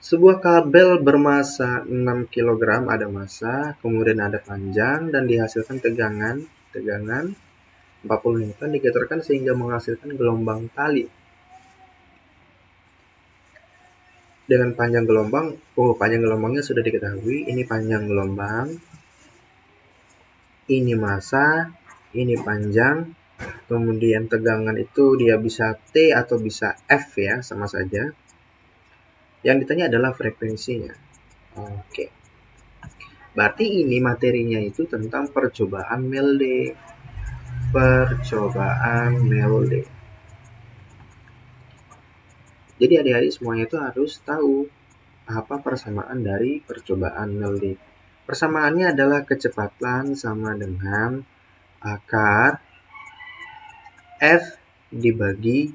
Sebuah kabel bermasa 6 kg ada massa, kemudian ada panjang, dan dihasilkan tegangan 40 Newton digetarkan sehingga menghasilkan gelombang tali. Dengan panjang gelombang, panjang gelombangnya sudah diketahui, ini panjang gelombang, ini massa, ini panjang, kemudian tegangan itu dia bisa T atau bisa F ya, sama saja. Yang ditanya adalah frekuensinya. Oke. Berarti ini materinya itu tentang percobaan Melde. Jadi adik-adik semuanya itu harus tahu apa persamaan dari percobaan Melde. Persamaannya adalah kecepatan sama dengan akar F dibagi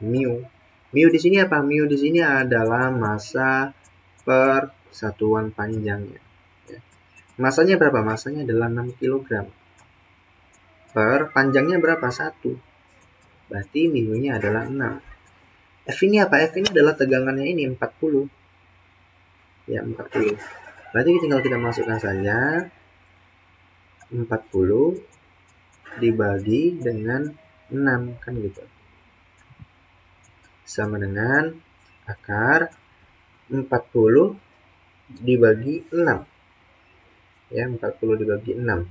mu. Mu di sini apa? Mu di sini adalah massa per satuan panjangnya. Masanya berapa? Masanya adalah 6 kg. Per panjangnya berapa? 1. Berarti mu-nya adalah 6. F ini apa? F ini adalah tegangannya ini 40. Ya, 40. Berarti tinggal kita masukkan saja 40 dibagi dengan 6 kan gitu. Sama dengan akar 40 dibagi 6. Ya, 40 dibagi 6.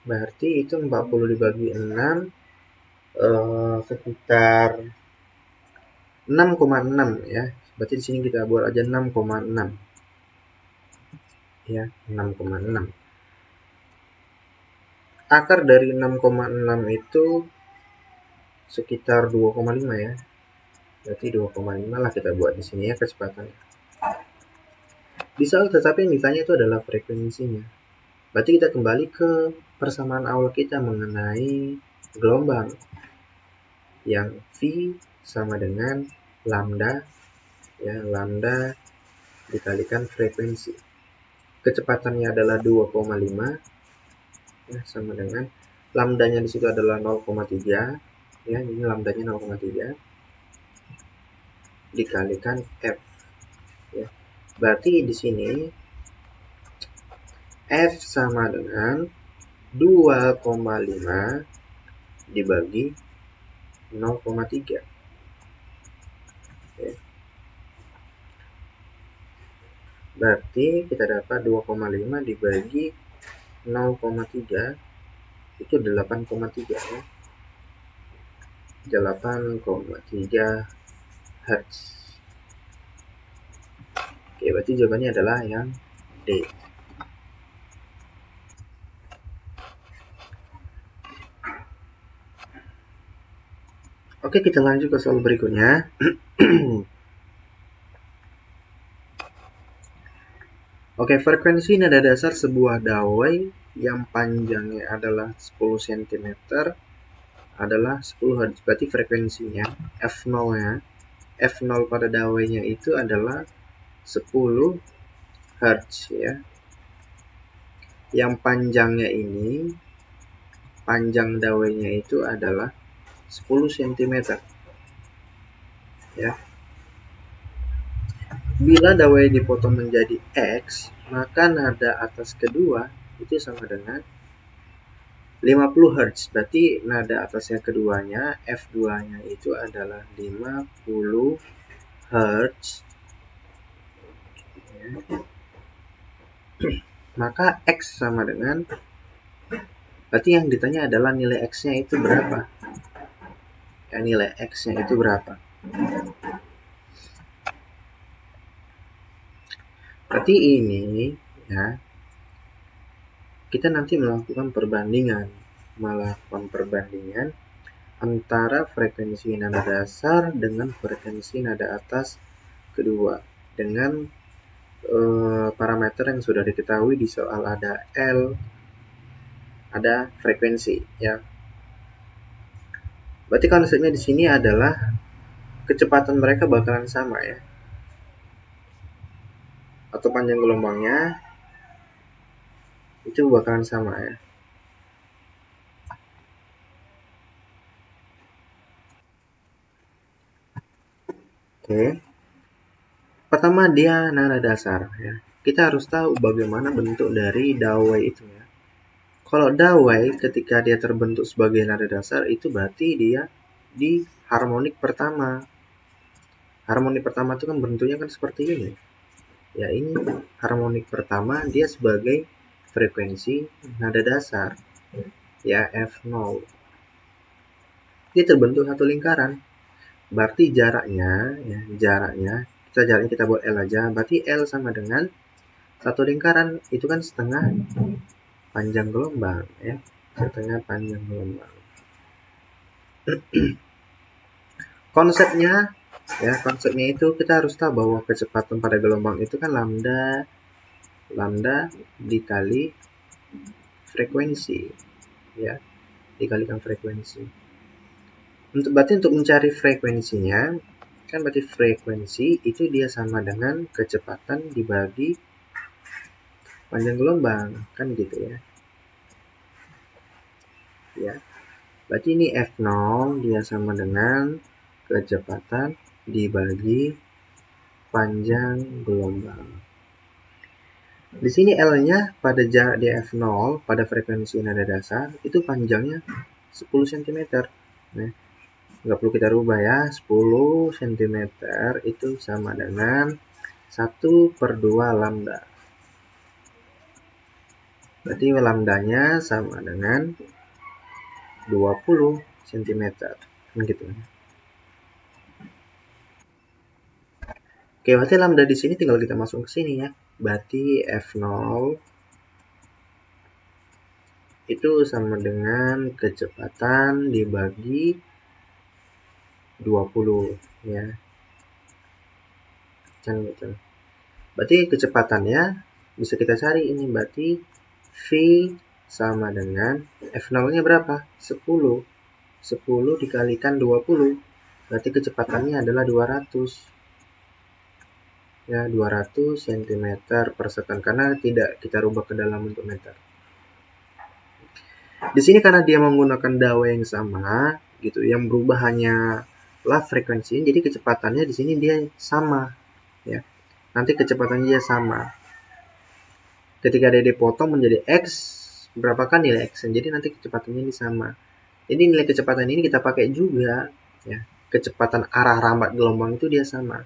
Berarti itu 40 dibagi 6 sekitar 6,6 ya. Berarti di sini kita buat aja 6,6. Ya, 6,6. Akar dari 6,6 itu sekitar 2,5 ya. Berarti 2,5 lah kita buat di sini ya kecepatannya. Bisa, tetapi yang ditanya itu adalah frekuensinya. Berarti kita kembali ke persamaan awal kita mengenai gelombang. Yang V sama dengan lambda ya, lambda dikalikan frekuensi. Kecepatannya adalah 2,5 ya, sama dengan lambdanya di situ adalah 0,3 ya, ini lambdanya 0,3 dikalikan F ya. Berarti di sini F sama dengan 2,5 dibagi 0,3 ya. Berarti kita dapat 2,5 dibagi 0,3 itu 8,3 ya. 8,3 Hz. Oke, berarti jawabannya adalah yang D. Oke, kita lanjut ke soal berikutnya. Oke, frekuensi nada dasar sebuah dawai yang panjangnya adalah 10 cm adalah 10 Hz. Berarti frekuensinya F0-nya, F0 pada dawainya itu adalah 10 Hz ya. Yang panjangnya ini, panjang dawainya itu adalah 10 cm ya. Bila dawai dipotong menjadi X, maka nada atas kedua itu sama dengan 50 Hz. Berarti nada atasnya keduanya, F2-nya itu adalah 50 Hz. Maka X sama dengan Berarti yang ditanya adalah nilai X-nya itu berapa? Ya, nilai X-nya itu berapa? Berarti ini ya, kita nanti melakukan perbandingan antara frekuensi nada dasar dengan frekuensi nada atas kedua dengan parameter yang sudah diketahui di soal. Ada L, ada frekuensi ya. Berarti konsepnya di sini adalah kecepatan mereka bakalan sama ya, atau panjang gelombangnya itu bakalan sama ya. Oke. Pertama dia nada dasar ya. Kita harus tahu bagaimana bentuk dari dawai itu ya. Kalau dawai ketika dia terbentuk sebagai nada dasar itu berarti dia di harmonik pertama. Harmonik pertama itu kan bentuknya kan seperti ini. Ya, ini harmonik pertama dia sebagai frekuensi nada dasar. Ya, F0. Dia terbentuk satu lingkaran. Berarti jaraknya kita buat L aja. Berarti L sama dengan satu lingkaran itu kan setengah panjang gelombang ya. Setengah panjang gelombang. Konsepnya itu kita harus tahu bahwa kecepatan pada gelombang itu kan lambda dikali frekuensi ya, dikalikan frekuensi. Berarti untuk mencari frekuensinya kan berarti frekuensi itu dia sama dengan kecepatan dibagi panjang gelombang kan gitu ya. Ya. Berarti ini F0 dia sama dengan kecepatan dibagi panjang gelombang. Di sini L-nya pada jarak di F0 pada frekuensi nada dasar itu panjangnya 10 cm. Nah, nggak perlu kita rubah ya. 10 cm itu sama dengan 1/2 lambda. Berarti lambdanya sama dengan 20 cm. Gitu. Oke, berarti lambda di sini tinggal kita masuk ke sini ya. Berarti F0 itu sama dengan kecepatan dibagi 20 ya. Gitu. Berarti kecepatannya bisa kita cari ini, berarti V sama dengan F0-nya berapa? 10. 10 dikalikan 20. Berarti kecepatannya adalah 200. Ya, 200 cm per second karena tidak kita rubah ke dalam bentuk meter. Di sini karena dia menggunakan dawai yang sama, gitu, yang berubah hanya frekuensinya, jadi kecepatannya di sini dia sama, ya. Nanti kecepatannya dia sama. Ketika dia dipotong menjadi x, berapa kan nilai x? Jadi nanti kecepatannya ini sama. Jadi nilai kecepatan ini kita pakai juga, ya. Kecepatan arah rambat gelombang itu dia sama.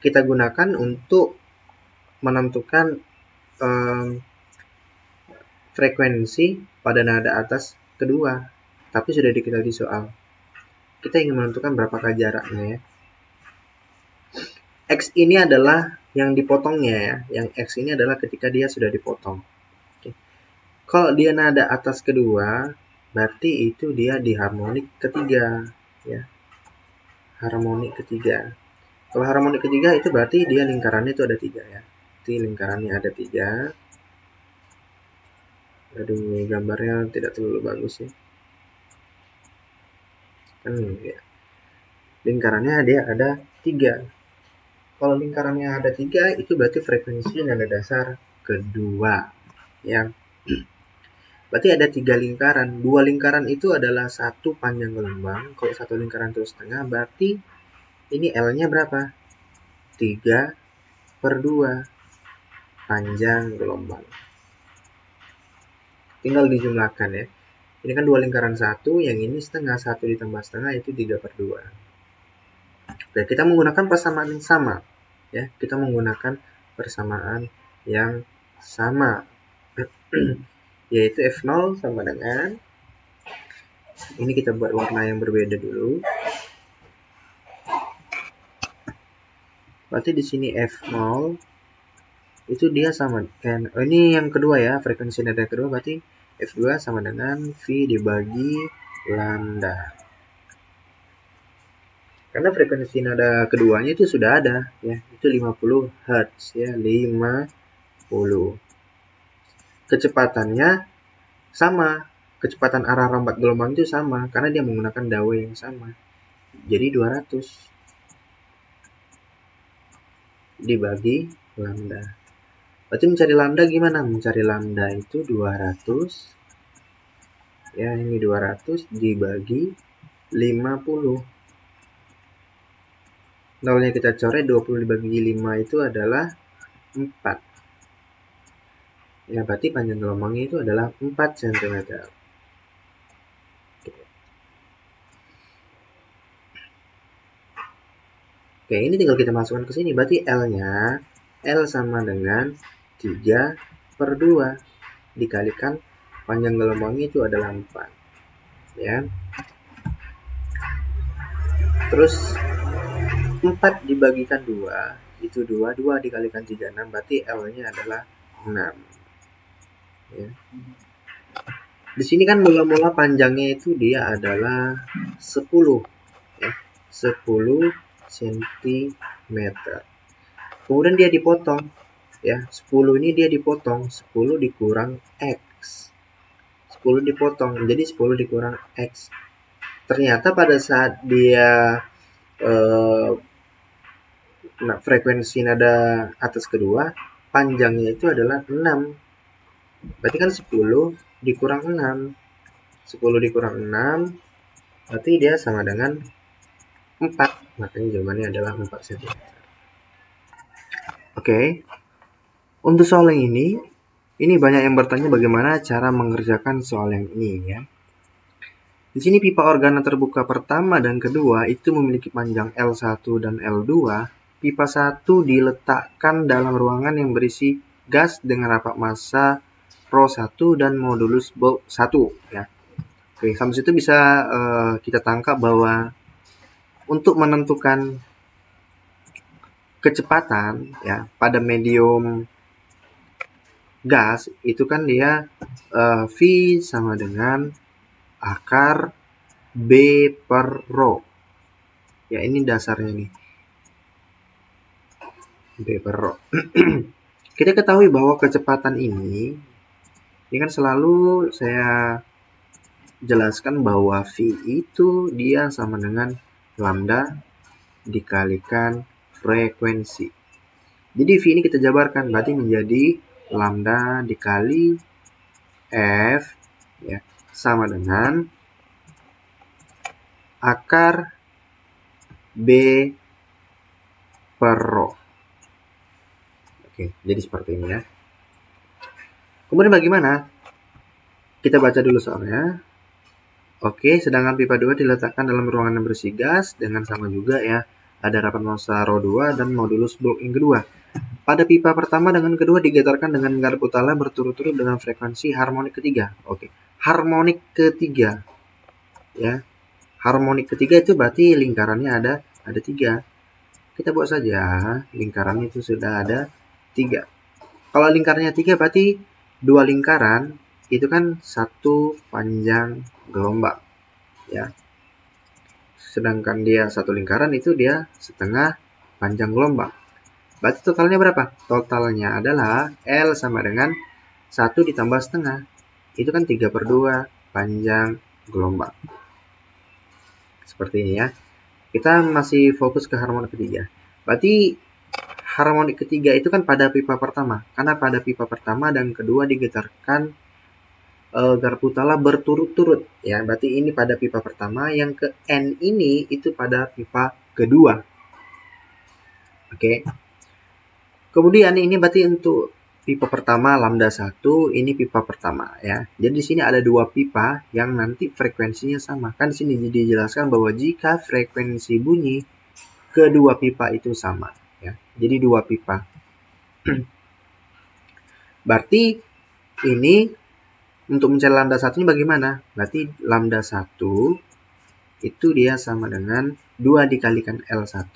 Kita gunakan untuk menentukan frekuensi pada nada atas kedua, tapi sudah diketahui di soal. Kita ingin menentukan berapakah jaraknya ya. X ini adalah yang dipotongnya ya. Yang X ini adalah ketika dia sudah dipotong. Oke. Kalau dia nada atas kedua, berarti itu dia di harmonik ketiga ya. Harmonik ketiga. Kalau harmonik ketiga itu berarti dia lingkarannya itu ada 3 ya. Jadi lingkarannya ada 3. Aduh, gambarnya tidak terlalu bagus ya. Kan ya. Lingkarannya dia ada 3. Kalau lingkarannya ada 3, itu berarti frekuensi nada dasar kedua. Ya. Berarti ada 3 lingkaran. 2 lingkaran itu adalah 1 panjang gelombang. Kalau 1 lingkaran itu setengah, berarti ini L-nya berapa? 3/2 panjang gelombang. Tinggal dijumlahkan ya. Ini kan 2 lingkaran 1, yang ini setengah. 1 ditambah setengah itu 3/2. Oke, kita menggunakan persamaan yang sama. Ya, kita menggunakan persamaan yang sama. yaitu F0 sama dengan, ini kita buat warna yang berbeda dulu. Berarti di sini F0 itu dia sama kan, ini yang kedua ya, frekuensi nada kedua, berarti F2 sama dengan V dibagi lambda. Karena frekuensi nada keduanya itu sudah ada ya, itu 50 Hz ya, 50. Kecepatannya sama, kecepatan arah rombat gelombang itu sama karena dia menggunakan dawai yang sama. Jadi 200 dibagi lambda. Berarti mencari lambda gimana? Mencari lambda itu 200 ya, ini 200 dibagi 50. Nolnya kita coret, 20 dibagi 5 itu adalah 4. Ya, berarti panjang gelombangnya itu adalah 4 cm. Oke, ini tinggal kita masukkan ke sini. Berarti L-nya, L sama dengan 3/2 dikalikan panjang gelombangnya itu adalah 4. Ya. Terus 4 dibagikan 2, itu 2. 2 dikalikan 3, 6. Berarti L-nya adalah 6. Ya. Di sini kan mula-mula panjangnya itu dia adalah 10 ya, 10 cm. Kemudian dia dipotong ya, 10 ini dia dipotong, 10 dikurang X. 10 dipotong, jadi 10 dikurang X. Ternyata pada saat dia frekuensi nada atas kedua, panjangnya itu adalah 6. Berarti kan 10 dikurang 6. 10 dikurang 6, berarti dia sama dengan 4. Makanya jawabannya adalah 4 cm. Oke. Untuk soal yang ini banyak yang bertanya bagaimana cara mengerjakan soal yang ini ya. Di sini pipa organa terbuka pertama dan kedua itu memiliki panjang L1 dan L2. Pipa 1 diletakkan dalam ruangan yang berisi gas dengan rapat massa ρ1 dan modulus bulk 1 ya. Oke, sampai situ bisa kita tangkap bahwa untuk menentukan kecepatan ya pada medium gas itu kan dia V sama dengan akar B per rho. Ya, ini dasarnya nih. B per rho. Kita ketahui bahwa kecepatan ini kan selalu saya jelaskan bahwa V itu dia sama dengan lambda dikalikan frekuensi. Jadi V ini kita jabarkan, berarti menjadi lambda dikali F ya, sama dengan akar B per rho. Oke, jadi seperti ini ya. Kemudian bagaimana? Kita baca dulu soalnya. Oke, sedangkan pipa 2 diletakkan dalam ruangan yang berisi gas dengan sama juga ya. Ada rapat massa ρ2 dan modulus bulk yang kedua. Pada pipa pertama dengan kedua digetarkan dengan garpu tala berturut-turut dengan frekuensi harmonik ketiga. Oke, harmonik ketiga. Ya. Harmonik ketiga itu berarti lingkarannya ada 3. Kita buat saja lingkarannya itu sudah ada 3. Kalau lingkarannya 3 berarti 2 lingkaran itu kan 1 panjang gelombang ya. Sedangkan dia 1 lingkaran itu dia setengah panjang gelombang. Berarti totalnya berapa? Totalnya adalah L sama dengan 1 ditambah setengah. Itu kan 3/2 panjang gelombang. Seperti ini ya. Kita masih fokus ke harmonik ketiga. Berarti harmonik ketiga itu kan pada pipa pertama. Karena pada pipa pertama dan kedua digetarkan garpu tala berturut-turut ya. Berarti ini pada pipa pertama, yang ke N ini itu pada pipa kedua. Oke. Kemudian ini berarti untuk pipa pertama lambda 1, ini pipa pertama ya. Jadi di sini ada 2 pipa yang nanti frekuensinya sama. Kan di sini dijelaskan bahwa jika frekuensi bunyi kedua pipa itu sama ya. Jadi 2 pipa. Berarti ini Untuk mencari lambda 1-nya bagaimana? Berarti lambda 1 itu dia sama dengan 2 dikalikan L1,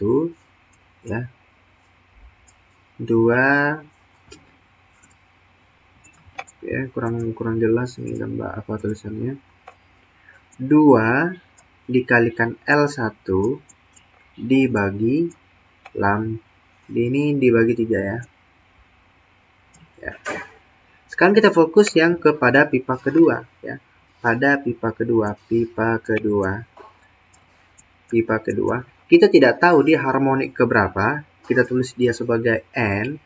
ya. 2, ya, kurang jelas ini gambar apa tulisannya. 2 dikalikan L1 dibagi ini dibagi 3 ya. Sekarang kita fokus yang kepada pipa kedua ya. Pada pipa kedua, kita tidak tahu dia harmonik keberapa. Kita tulis dia sebagai N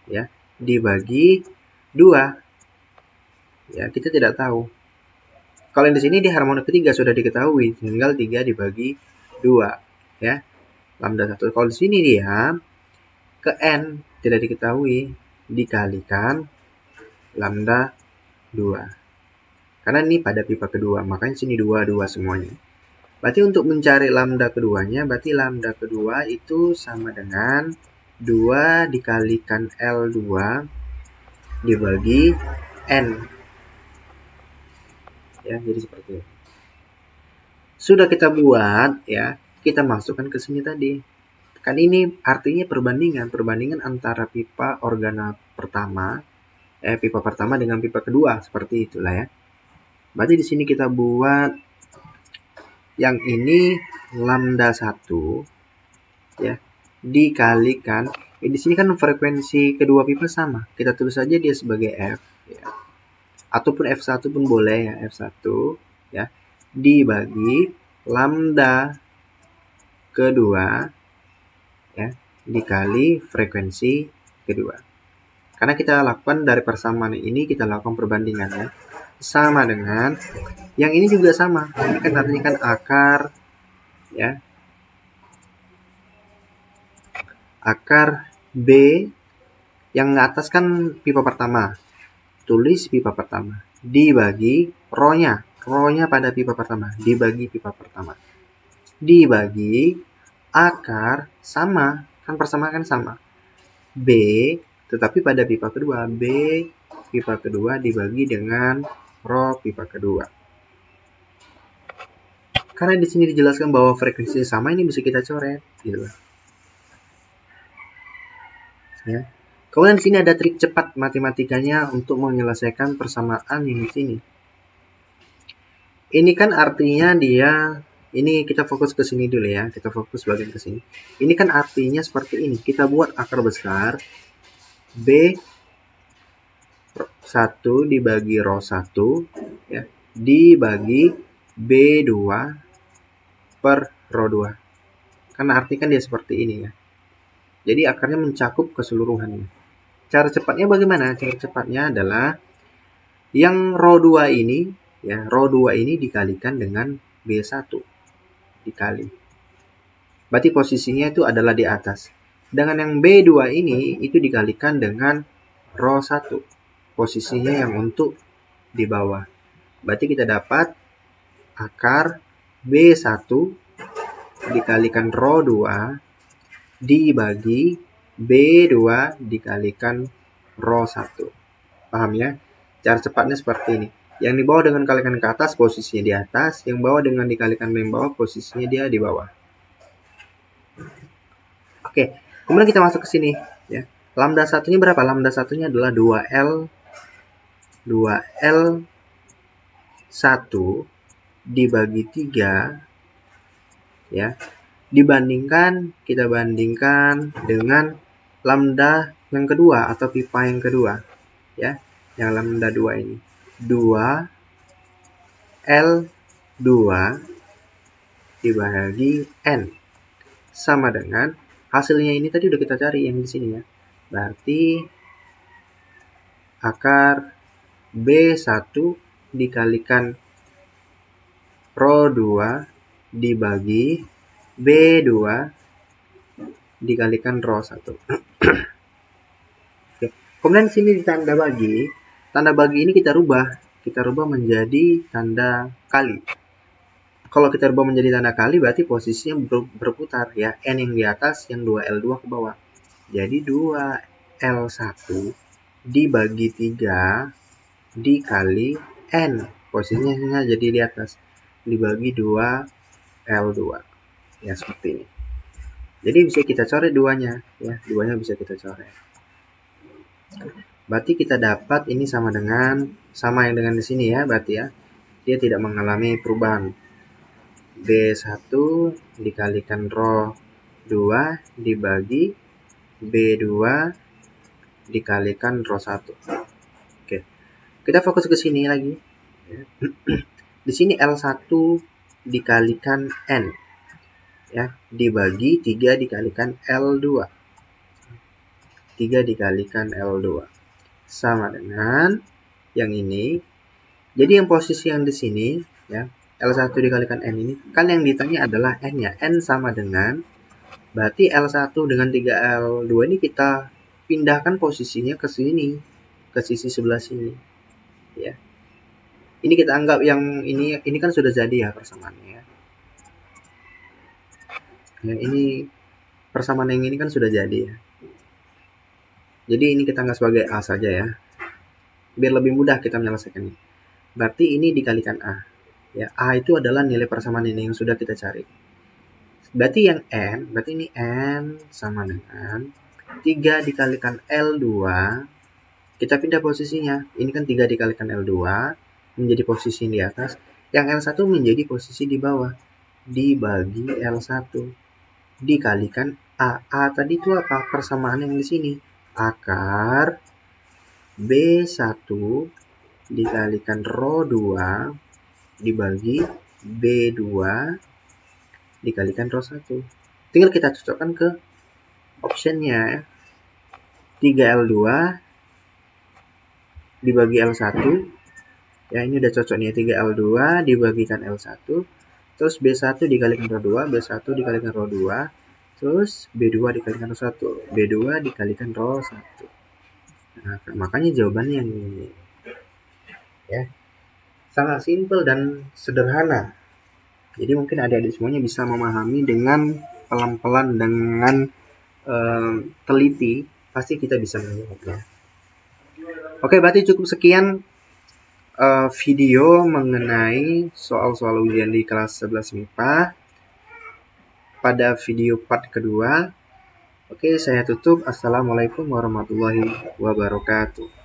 ya, dibagi 2. Ya, kita tidak tahu. Kalau yang di sini dia harmonik ketiga sudah diketahui, tinggal 3 dibagi 2 ya. Lambda 1. Kalau di sini dia ke N tidak diketahui, dikalikan lambda 2. Karena ini pada pipa kedua, makanya sini 2 semuanya. Berarti untuk mencari lambda keduanya, berarti lambda kedua itu sama dengan 2 dikalikan L2 dibagi N. Ya, jadi seperti itu. Sudah kita buat ya, kita masukkan ke sini tadi. Kan ini artinya perbandingan antara pipa organa pertama, pipa pertama dengan pipa kedua, seperti itulah ya. Berarti di sini kita buat yang ini lambda 1 ya dikalikan di sini kan frekuensi kedua pipa sama, kita tulis saja dia sebagai F ya. Ataupun F1 pun boleh ya, F1 ya dibagi lambda kedua ya dikali frekuensi kedua. Karena kita lakukan dari persamaan ini, kita lakukan perbandingan ya, sama dengan yang ini juga sama. Ini kan artinya kan akar ya, akar B yang atas kan pipa pertama, tulis pipa pertama dibagi rohnya pada pipa pertama dibagi pipa pertama dibagi akar sama, kan persamaan kan sama, B tetapi pada pipa kedua, B pipa kedua dibagi dengan roh pipa kedua. Karena di sini dijelaskan bahwa frekuensi sama, ini bisa kita coret gitu ya. Kemudian di sini ada trik cepat matematikanya untuk menyelesaikan persamaan yang di sini. Ini kan artinya dia, ini kita fokus ke sini dulu ya, kita fokus bagian ke sini. Ini kan artinya seperti ini. Kita buat akar besar B 1 dibagi rho 1 ya, dibagi B2 per rho 2. Karena artinya kan dia seperti ini ya. Jadi akarnya mencakup keseluruhannya. Cara cepatnya bagaimana? Cara cepatnya adalah yang rho 2 ini ya, rho 2 ini dikalikan dengan B1 dikali. Berarti posisinya itu adalah di atas. Dengan yang B2 ini itu dikalikan dengan rho 1. Posisinya yang untuk di bawah. Berarti kita dapat akar B1 dikalikan rho 2 dibagi B2 dikalikan rho 1. Paham ya? Cara cepatnya seperti ini. Yang di bawah dengan kalikan ke atas posisinya di atas, yang bawah dengan dikalikan yang bawah posisinya dia di bawah. Oke, kemudian kita masuk ke sini ya. Lambda satunya berapa? Lambda satunya adalah 2L 1 dibagi 3 ya. Kita bandingkan dengan lambda yang kedua atau pipa yang kedua ya, yang lambda 2 ini. 2L2 dibagi N sama dengan hasilnya ini tadi udah kita cari yang di sini ya. Berarti akar B1 dikalikan rho 2 dibagi B2 dikalikan rho 1. Oke. Kemudian sini di tanda bagi ini kita rubah menjadi tanda kali. Kalau kita rubah menjadi tanda kali berarti posisinya berputar ya, N yang di atas, yang 2L2 ke bawah. Jadi 2L1 dibagi 3 dikali N, posisinya jadi di atas, dibagi 2L2. Ya, seperti ini. Jadi bisa kita coret duanya, ya, duanya bisa kita coret. Berarti kita dapat ini sama yang dengan di sini ya, berarti ya. Dia tidak mengalami perubahan. B1 dikalikan rho 2 dibagi B2 dikalikan rho 1. Oke. Kita fokus ke sini lagi. Di sini L1 dikalikan N. Ya, dibagi 3 dikalikan L2. 3 dikalikan L2 sama dengan yang ini. Jadi yang posisi yang di sini ya, L1 dikalikan N ini, kan yang ditanya adalah N-nya. N sama dengan, berarti L1 dengan 3L2 ini kita pindahkan posisinya ke sini, ke sisi sebelah sini. Ya. Ini kita anggap yang ini kan sudah jadi ya persamaannya ya. Ya, ini persamaan yang ini kan sudah jadi ya. Jadi ini kita anggap sebagai A saja ya. Biar lebih mudah kita menyelesaikan ini. Berarti ini dikalikan A. Ya, A itu adalah nilai persamaan ini yang sudah kita cari. Berarti yang N, berarti ini N sama dengan 3 dikalikan L2. Kita pindah posisinya. Ini kan 3 dikalikan L2 menjadi posisi di atas. Yang L1 menjadi posisi di bawah. Dibagi L1. Dikalikan A. A tadi itu apa? Persamaan yang di sini. Akar B1 dikalikan rho 2 dibagi B2 dikalikan rho 1. Tinggal kita cocokkan ke optionnya. 3L2 dibagi L1. Ya, ini udah cocok nih. 3L2 dibagikan L1. Terus B1 dikalikan rho 2. B1 dikalikan rho 2. Terus B2 dikalikan rho 1. B2 dikalikan rho 1. Nah, makanya jawabannya yang ini. Ya. Sangat simpel dan sederhana. Jadi mungkin adik-adik semuanya bisa memahami dengan pelan-pelan, dengan teliti, pasti kita bisa menjawabnya. Oke, berarti cukup sekian video mengenai soal-soal ujian di kelas 11 MIPA. Pada video part kedua. Oke, saya tutup. Assalamualaikum warahmatullahi wabarakatuh.